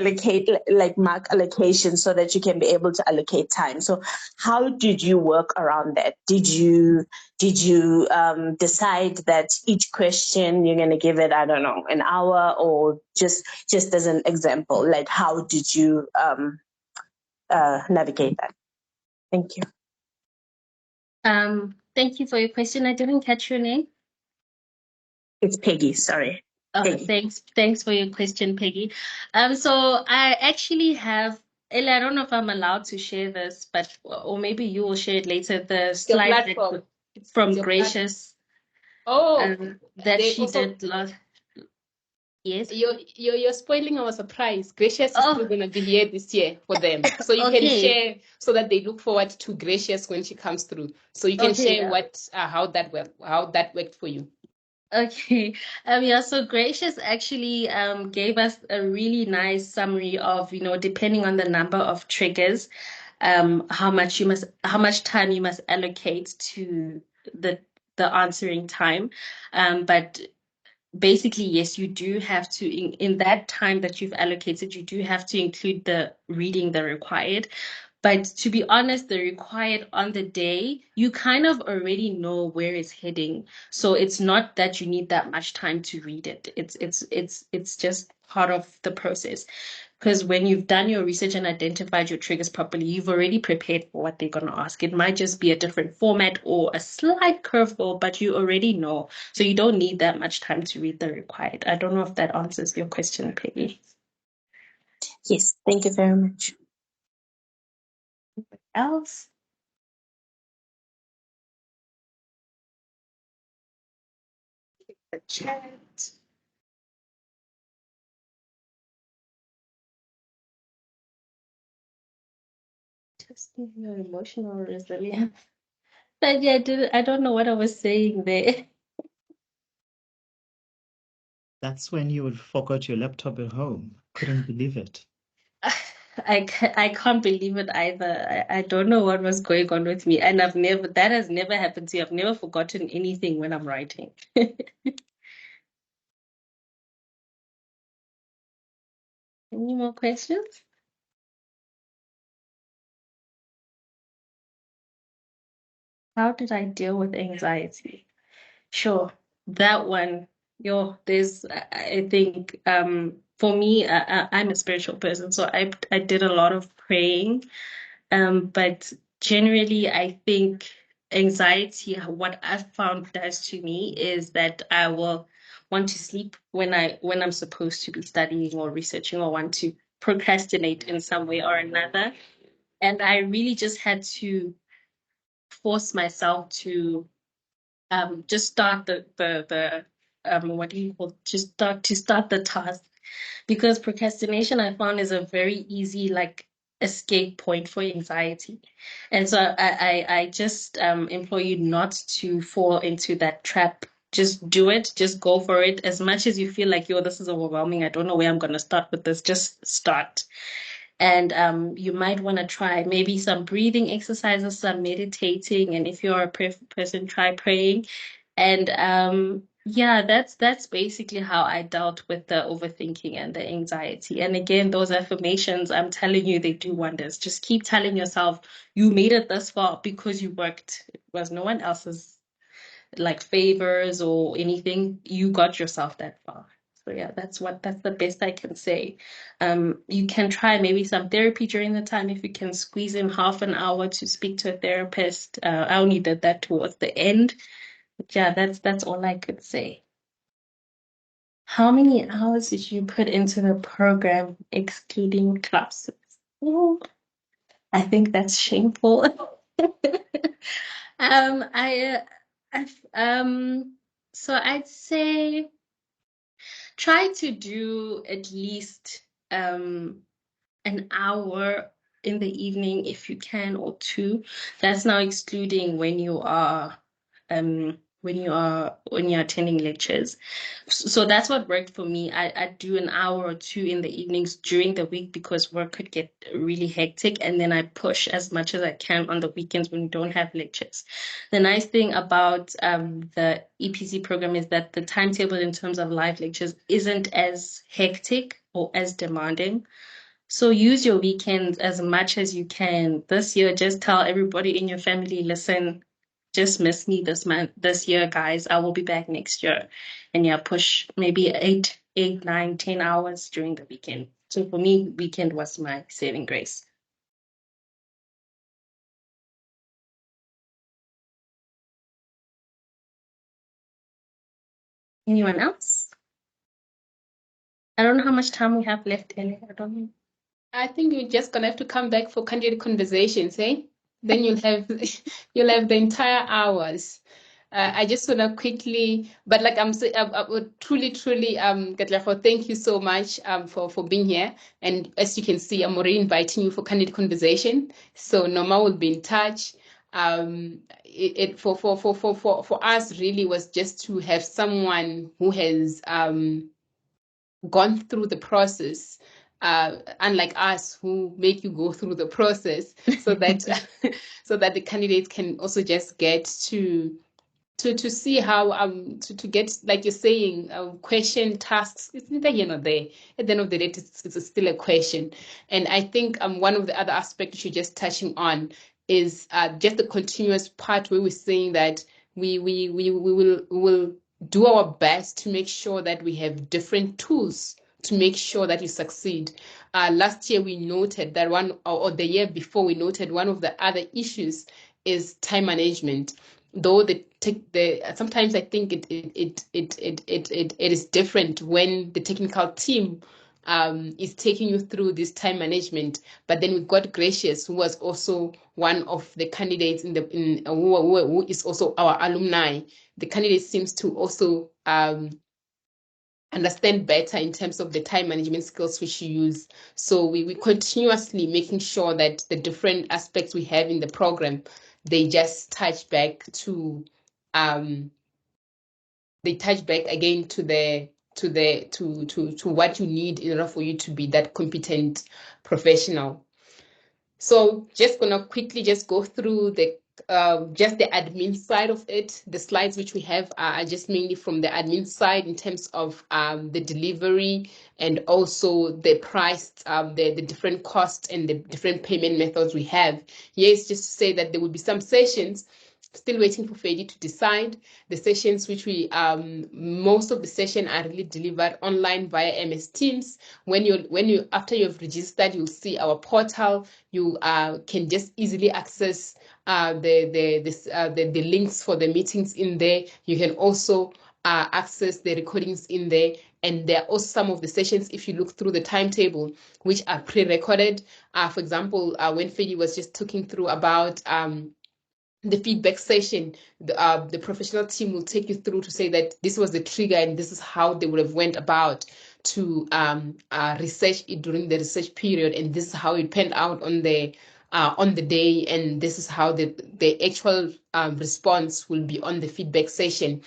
mark allocation, so that you can be able to allocate time. So how did you work around that? Did you decide that each question you're going to give it, I don't know, an hour, or just as an example, like how did you navigate that? Thank you. Thank you for your question. I didn't catch your name. It's Peggy, sorry. Peggy. Thanks for your question, Peggy. So I actually have, Ella, I don't know if I'm allowed to share this, but or maybe you will share it later. The slide from Gracious, that she also did last. Yes. You're spoiling our surprise. Gracious is still going to be here this year for them, so you can share, so that they look forward to Gracious when she comes through. So you can share how that worked for you. Okay. So Gracious actually gave us a really nice summary of, depending on the number of triggers, how much time you must allocate to the answering time. But basically, yes, you do have to, in that time that you've allocated, you do have to include the reading, the required. But to be honest, the required on the day, you kind of already know where it's heading. So it's not that you need that much time to read it. It's just part of the process. Because when you've done your research and identified your triggers properly, you've already prepared for what they're going to ask. It might just be a different format or a slight curveball, but you already know. So you don't need that much time to read the required. I don't know if that answers your question, Peggy. Yes, thank you very much. Else? the chat. Testing your emotional resilience. But yeah, I don't know what I was saying there. That's when you forgot your laptop at home. Couldn't believe it. I can't believe it either. I don't know what was going on with me. And that has never happened to me. I've never forgotten anything when I'm writing. Any more questions? How did I deal with anxiety? Sure, that one. I think, for me, I'm a spiritual person, so I did a lot of praying. But generally, I think anxiety, what I've found does to me is that I will want to sleep when I'm supposed to be studying or researching, or want to procrastinate in some way or another. And I really just had to force myself to just start the what do you call, just start the task, because procrastination, I found, is a very easy, like, escape point for anxiety. And so I just implore you not to fall into that trap. Just do it, just go for it. As much as you feel like, yo, this is overwhelming, I don't know where I'm going to start with this, just start. And you might want to try maybe some breathing exercises, some meditating, and if you're a person, try praying. And yeah, that's basically how I dealt with the overthinking and the anxiety. And again, those affirmations, I'm telling you, they do wonders. Just keep telling yourself you made it this far because you worked. It was no one else's, like, favors or anything. You got yourself that far. So yeah, that's the best I can say. You can try maybe some therapy during the time if you can squeeze in half an hour to speak to a therapist. I only did that towards the end. But yeah, that's all I could say. How many hours did you put into the program, excluding classes? Oh, I think that's shameful. I, so I'd say try to do at least an hour in the evening if you can, or two. That's now excluding when you're attending lectures. So that's what worked for me. I do an hour or two in the evenings during the week because work could get really hectic, and then I push as much as I can on the weekends when we don't have lectures. The nice thing about the EPC program is that the timetable in terms of live lectures isn't as hectic or as demanding. So use your weekends as much as you can. This year, just tell everybody in your family, listen, just miss me this year, guys. I will be back next year. And yeah, push maybe 8, 9, 10 hours during the weekend. So for me, weekend was my saving grace. Anyone else? I don't know how much time we have left, Ellie. I don't know. I think you're just gonna have to come back for candid conversations, eh? Then you'll have you'll have the entire hours. I just wanna quickly, but like I'm saying, I would truly, Katlego, thank you so much for being here. And as you can see, I'm already inviting you for candid conversation. So Norma will be in touch. It for us really was just to have someone who has gone through the process, unlike us who make you go through the process, so that so that the candidates can also just get to see how to get, like you're saying, question tasks. It's neither here nor there. At the end of the day, it's still a question. And I think one of the other aspects you're just touching on is just the continuous part where we're saying that we will do our best to make sure that we have different tools to make sure that you succeed. Last year we noted that or the year before we noted one of the other issues is time management. Though the sometimes I think it is different when the technical team is taking you through this time management. But then we've got Gracious, who was also one of the candidates who is also our alumni. The candidate seems to also understand better in terms of the time management skills which you use. So we continuously making sure that the different aspects we have in the program, they just touch back to again to what you need in order for you to be that competent professional. So just gonna quickly just go through the just the admin side of it. The slides which we have are just mainly from the admin side in terms of the delivery and also the price, the different costs and the different payment methods we have. Here is just to say that there will be some sessions. Still waiting for Fedi to decide. The sessions which we most of the session are really delivered online via MS Teams. When you after you've registered, you'll see our portal. You can just easily access the links for the meetings in there. You can also access the recordings in there. And there are also some of the sessions, if you look through the timetable, which are pre-recorded. For example, when Fedi was just talking through about the feedback session, the professional team will take you through to say that this was the trigger and this is how they would have went about to research it during the research period, and this is how it panned out on the day, and this is how the actual response will be on the feedback session,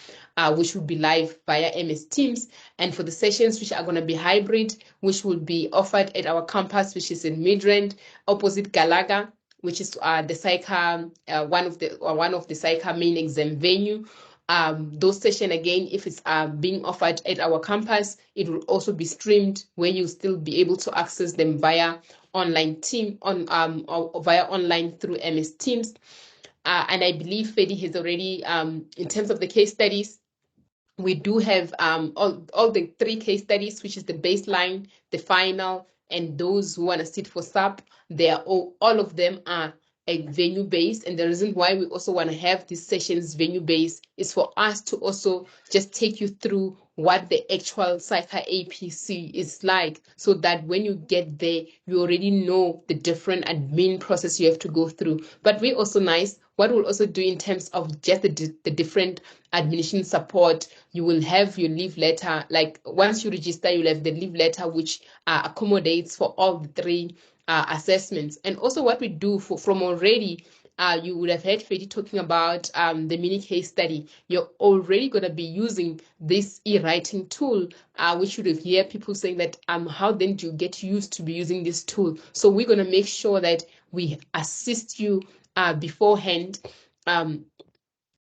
which will be live via MS Teams. And for the sessions which are going to be hybrid, which will be offered at our campus, which is in Midrand, opposite Galaga, which is the SAICA, one of the SAICA main exam venue. Those sessions, again, if it's being offered at our campus, it will also be streamed where you'll still be able to access them via online or via online through MS Teams. And I believe Fedi has already, in terms of the case studies, we do have all the 3 case studies, which is the baseline, the final, and those who want to sit for SAP. They are all of them are venue based, and the reason why we also want to have these sessions venue based is for us to also just take you through what the actual SAICA APC is like, so that when you get there, you already know the different admin process you have to go through. But we also nice, what we'll also do in terms of just the different administration support, you will have your leave letter. Like once you register, you'll have the leave letter, which accommodates for all the 3 assessments. And also what we do from already, you would have heard Fedi talking about the mini case study. You're already going to be using this e-writing tool, which you would hear people saying that how then do you get used to be using this tool? So we're going to make sure that we assist you beforehand.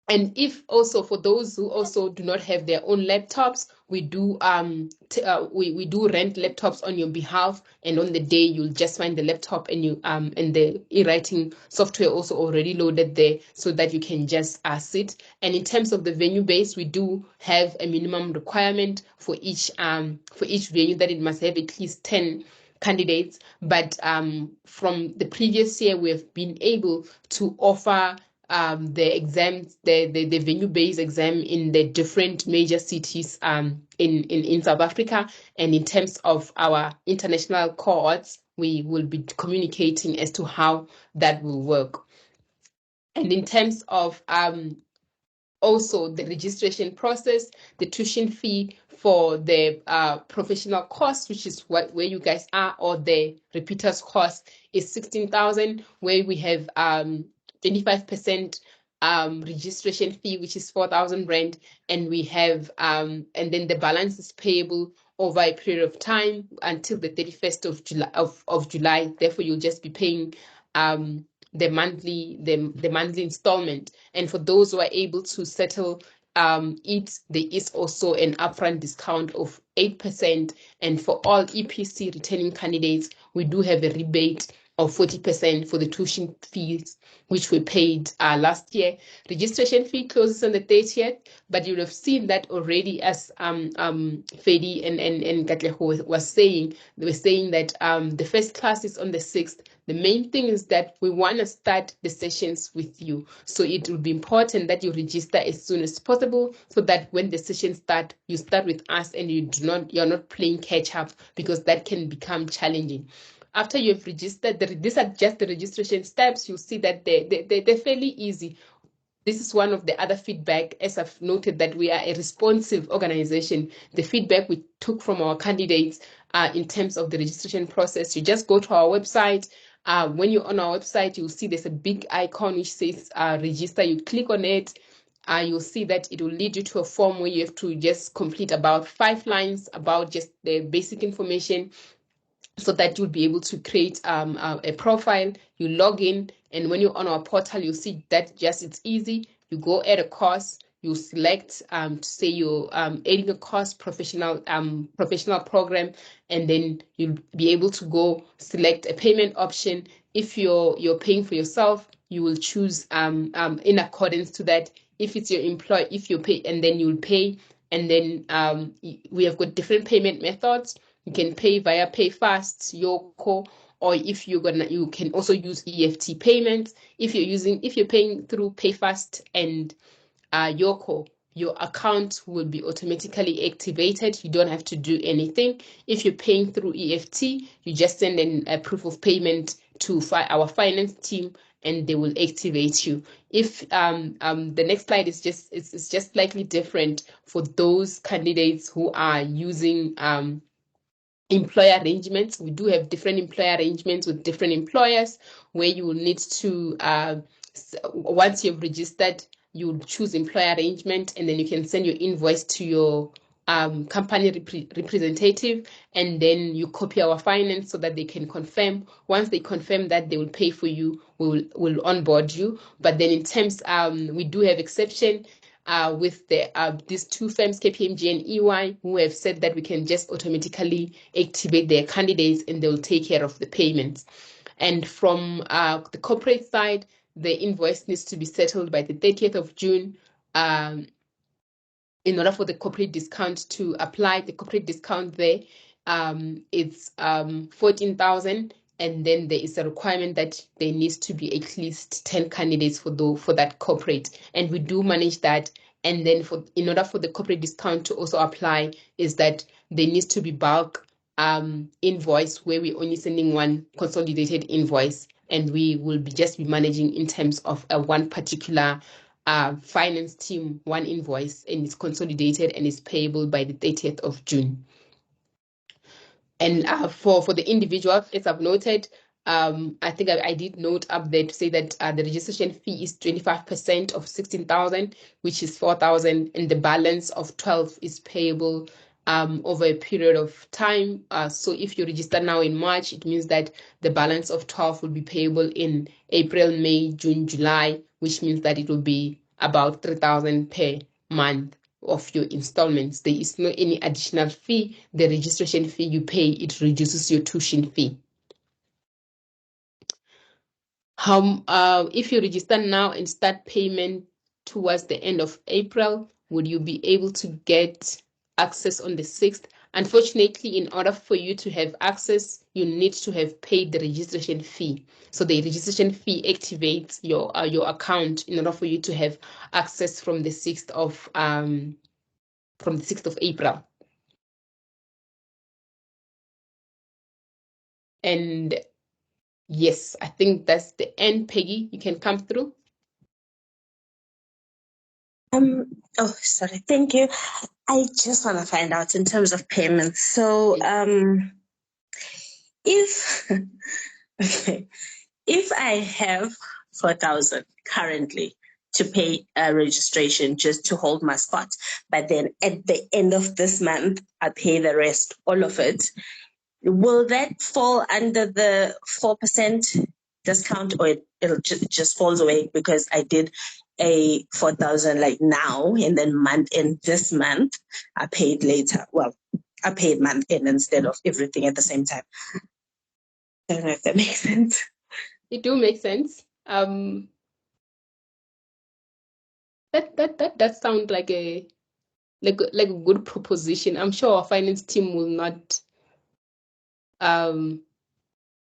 And if also for those who also do not have their own laptops, we do we do rent laptops on your behalf, and on the day you'll just find the laptop and you and the e-writing software also already loaded there, so that you can just sit. And in terms of the venue base, we do have a minimum requirement for each venue that it must have at least 10 candidates. But from the previous year, we have been able to offer the exams, the venue-based exam in the different major cities in South Africa. And in terms of our international cohorts, we will be communicating as to how that will work. And in terms of also the registration process, the tuition fee for the professional course, which is where you guys are, or the repeaters course, is 16,000, where we have 25% registration fee, which is 4,000 rand, and we have and then the balance is payable over a period of time until the 31st of July. Therefore, you'll just be paying the monthly installment. And for those who are able to settle it, there is also an upfront discount of 8%. And for all EPC returning candidates, we do have a rebate or 40% for the tuition fees, which we paid last year. Registration fee closes on the 30th, but you would have seen that already, as Fedi and Katleho was saying. They were saying that the first class is on the 6th. The main thing is that we want to start the sessions with you. So it would be important that you register as soon as possible, so that when the sessions start, you start with us and you're not playing catch up, because that can become challenging. After you've registered, these are just the registration steps. You'll see that they're fairly easy. This is one of the other feedback, as I've noted, that we are a responsive organization. The feedback we took from our candidates in terms of the registration process, you just go to our website. When you're on our website, you'll see there's a big icon which says register. You click on it. You'll see that it will lead you to a form where you have to just complete about 5 lines about just the basic information, so that you'll be able to create a profile. You log in, and when you're on our portal, you'll see that it's easy. You go add a course, you select to say you're adding a course, professional program, and then you'll be able to go select a payment option. If you're paying for yourself, you will choose in accordance to that. If it's your employer, if you pay, and then you'll pay. And then we have got different payment methods. You can pay via PayFast, Yoko, or if you can also use EFT payments. If you're paying through PayFast and Yoko, your account will be automatically activated. You don't have to do anything. If you're paying through EFT, you just send in a proof of payment to our finance team, and they will activate you. If the next slide is just slightly different for those candidates who are using employer arrangements. We do have different employer arrangements with different employers, where you will need to once you've registered, you choose employer arrangement, and then you can send your invoice to your company representative, and then you copy our finance so that they can confirm. Once they confirm that they will pay for you, we'll onboard you. But then in terms, we do have exception with these two firms, KPMG and EY, who have said that we can just automatically activate their candidates, and they'll take care of the payments. And from the corporate side, the invoice needs to be settled by the 30th of June. In order for the corporate discount to apply, the corporate discount there, it's 14,000, and then there is a requirement that there needs to be at least 10 candidates for that corporate, and we do manage that. And then in order for the corporate discount to also apply, is that there needs to be bulk invoice, where we're only sending one consolidated invoice, and we will just be managing in terms of one particular finance team, one invoice, and it's consolidated and is payable by the 30th of June. And for the individual, as I've noted, I think I did note up there to say that the registration fee is 25% of 16,000, which is 4,000, and the balance of 12 is payable over a period of time. So if you register now in March, it means that the balance of 12 will be payable in April, May, June, July, which means that it will be about 3,000 per month of your installments. There is no any additional fee. The registration fee you pay, it reduces your tuition fee. If you register now and start payment towards the end of April, would you be able to get access on the 6th? Unfortunately, in order for you to have access, you need to have paid the registration fee. So the registration fee activates your account in order for you to have access from the 6th of April. And yes, I think that's the end. Peggy, you can come through. Oh, sorry. Thank you. I just want to find out in terms of payments. So, if I have 4,000 currently to pay a registration just to hold my spot, but then at the end of this month, I pay the rest, all of it, will that fall under the 4% discount, or it'll just falls away because I did a 4,000 like now, and then this month I paid later? Well, I paid month in instead of everything at the same time. I don't know if that makes sense. It do make sense. That sounds like a good proposition. I'm sure our finance team will not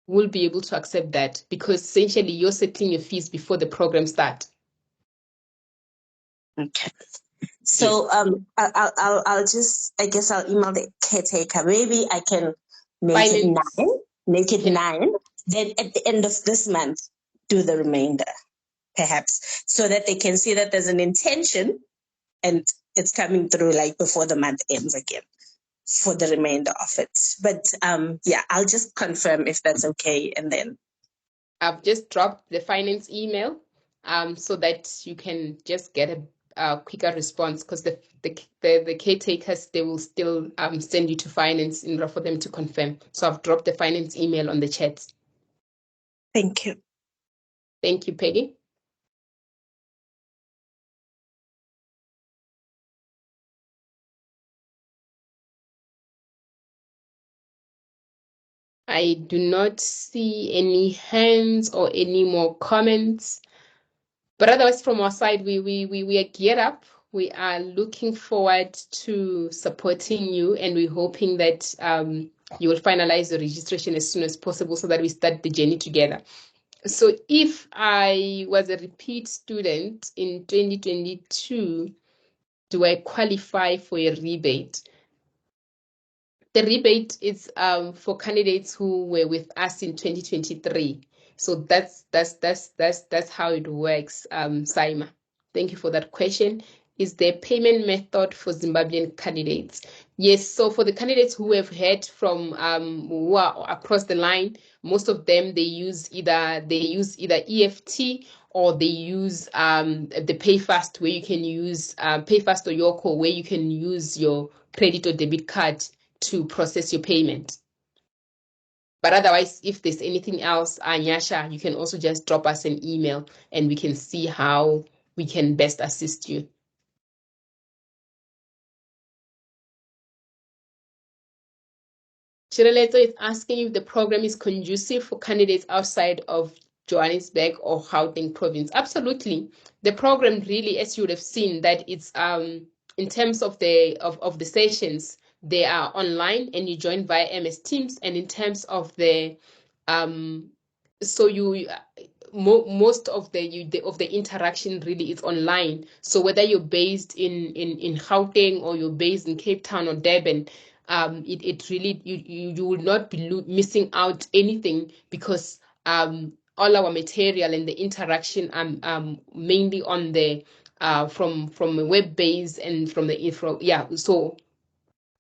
will be able to accept that, because essentially you're settling your fees before the program start. Okay. So I'll just, I guess I'll email the caretaker. Maybe I can make it Finance 9. Make it can 9. Then at the end of this month, do the remainder, perhaps, so that they can see that there's an intention and it's coming through like before the month ends again for the remainder of it. But yeah, I'll just confirm if that's okay, and then I've just dropped the finance email so that you can just get a quicker response, because the caretakers, they will still send you to finance in order for them to confirm. So I've dropped the finance email on the chat. thank you. Thank you, Peggy. I do not see any hands or any more comments. But otherwise, from our side, we are geared up. We are looking forward to supporting you, and we're hoping that you will finalize the registration as soon as possible so that we start the journey together. So if I was a repeat student in 2022, do I qualify for a rebate? The rebate is for candidates who were with us in 2023. So that's how it works, Saima. Thank you for that question. Is there a payment method for Zimbabwean candidates? Yes, so for the candidates who have heard from who are across the line, most of them they use either EFT or they use the PayFast, where you can use PayFast or Yoko, where you can use your credit or debit card to process your payment. But otherwise, if there's anything else, Nyasha, you can also just drop us an email and we can see how we can best assist you. Shireleto is asking if the program is conducive for candidates outside of Johannesburg or Gauteng province. Absolutely. The program really, as you would have seen, that it's in terms of the sessions, they are online and you join via MS Teams. And in terms of the so you most of the interaction really is online. So whether you're based in Gauteng or you're based in Cape Town or Durban, it really you will not be missing out anything, because all our material and the interaction mainly on the from a web base and from the info. Yeah, so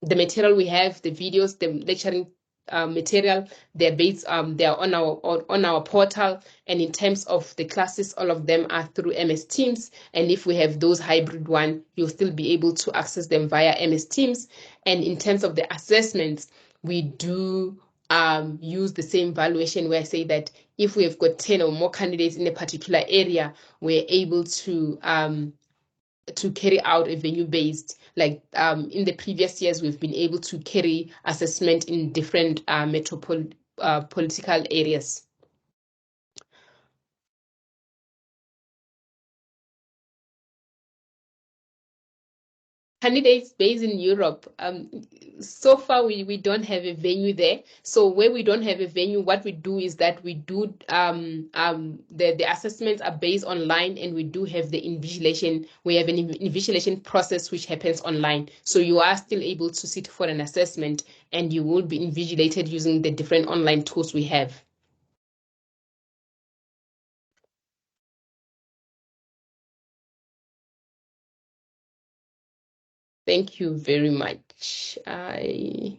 the material we have, the videos, the lecturing material, they're based they are on our portal. And in terms of the classes, all of them are through MS Teams. And if we have those hybrid one, you'll still be able to access them via MS Teams. And in terms of the assessments, we do use the same valuation, where I say that if we have got 10 or more candidates in a particular area, we're able to carry out a venue based, like in the previous years we've been able to carry assessment in different political areas. Candidates based in Europe, so far we don't have a venue there. So where we don't have a venue, what we do is that we do the assessments are based online, and we do have the invigilation. We have an invigilation process which happens online. So you are still able to sit for an assessment, and you will be invigilated using the different online tools we have. Thank you very much. I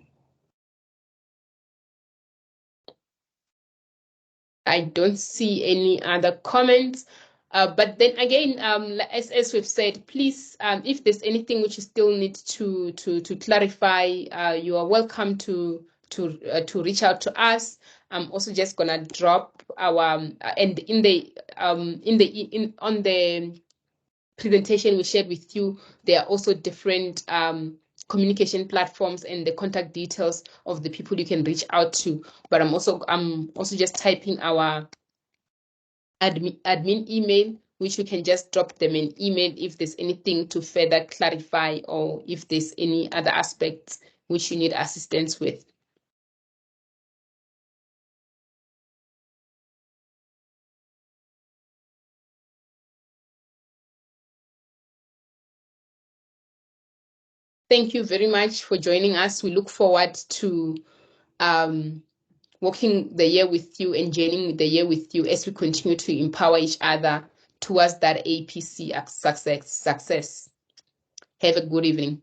don't see any other comments. But then again, as we've said, please, if there's anything which you still need to clarify, you are welcome to reach out to us. I'm also just gonna drop our and on the presentation we shared with you, there are also different communication platforms and the contact details of the people you can reach out to. But I'm also just typing our admin email, which you can just drop them an email if there's anything to further clarify or if there's any other aspects which you need assistance with. Thank you very much for joining us. We look forward to walking the year with you and journeying the year with you as we continue to empower each other towards that APC success. Have a good evening.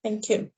Thank you.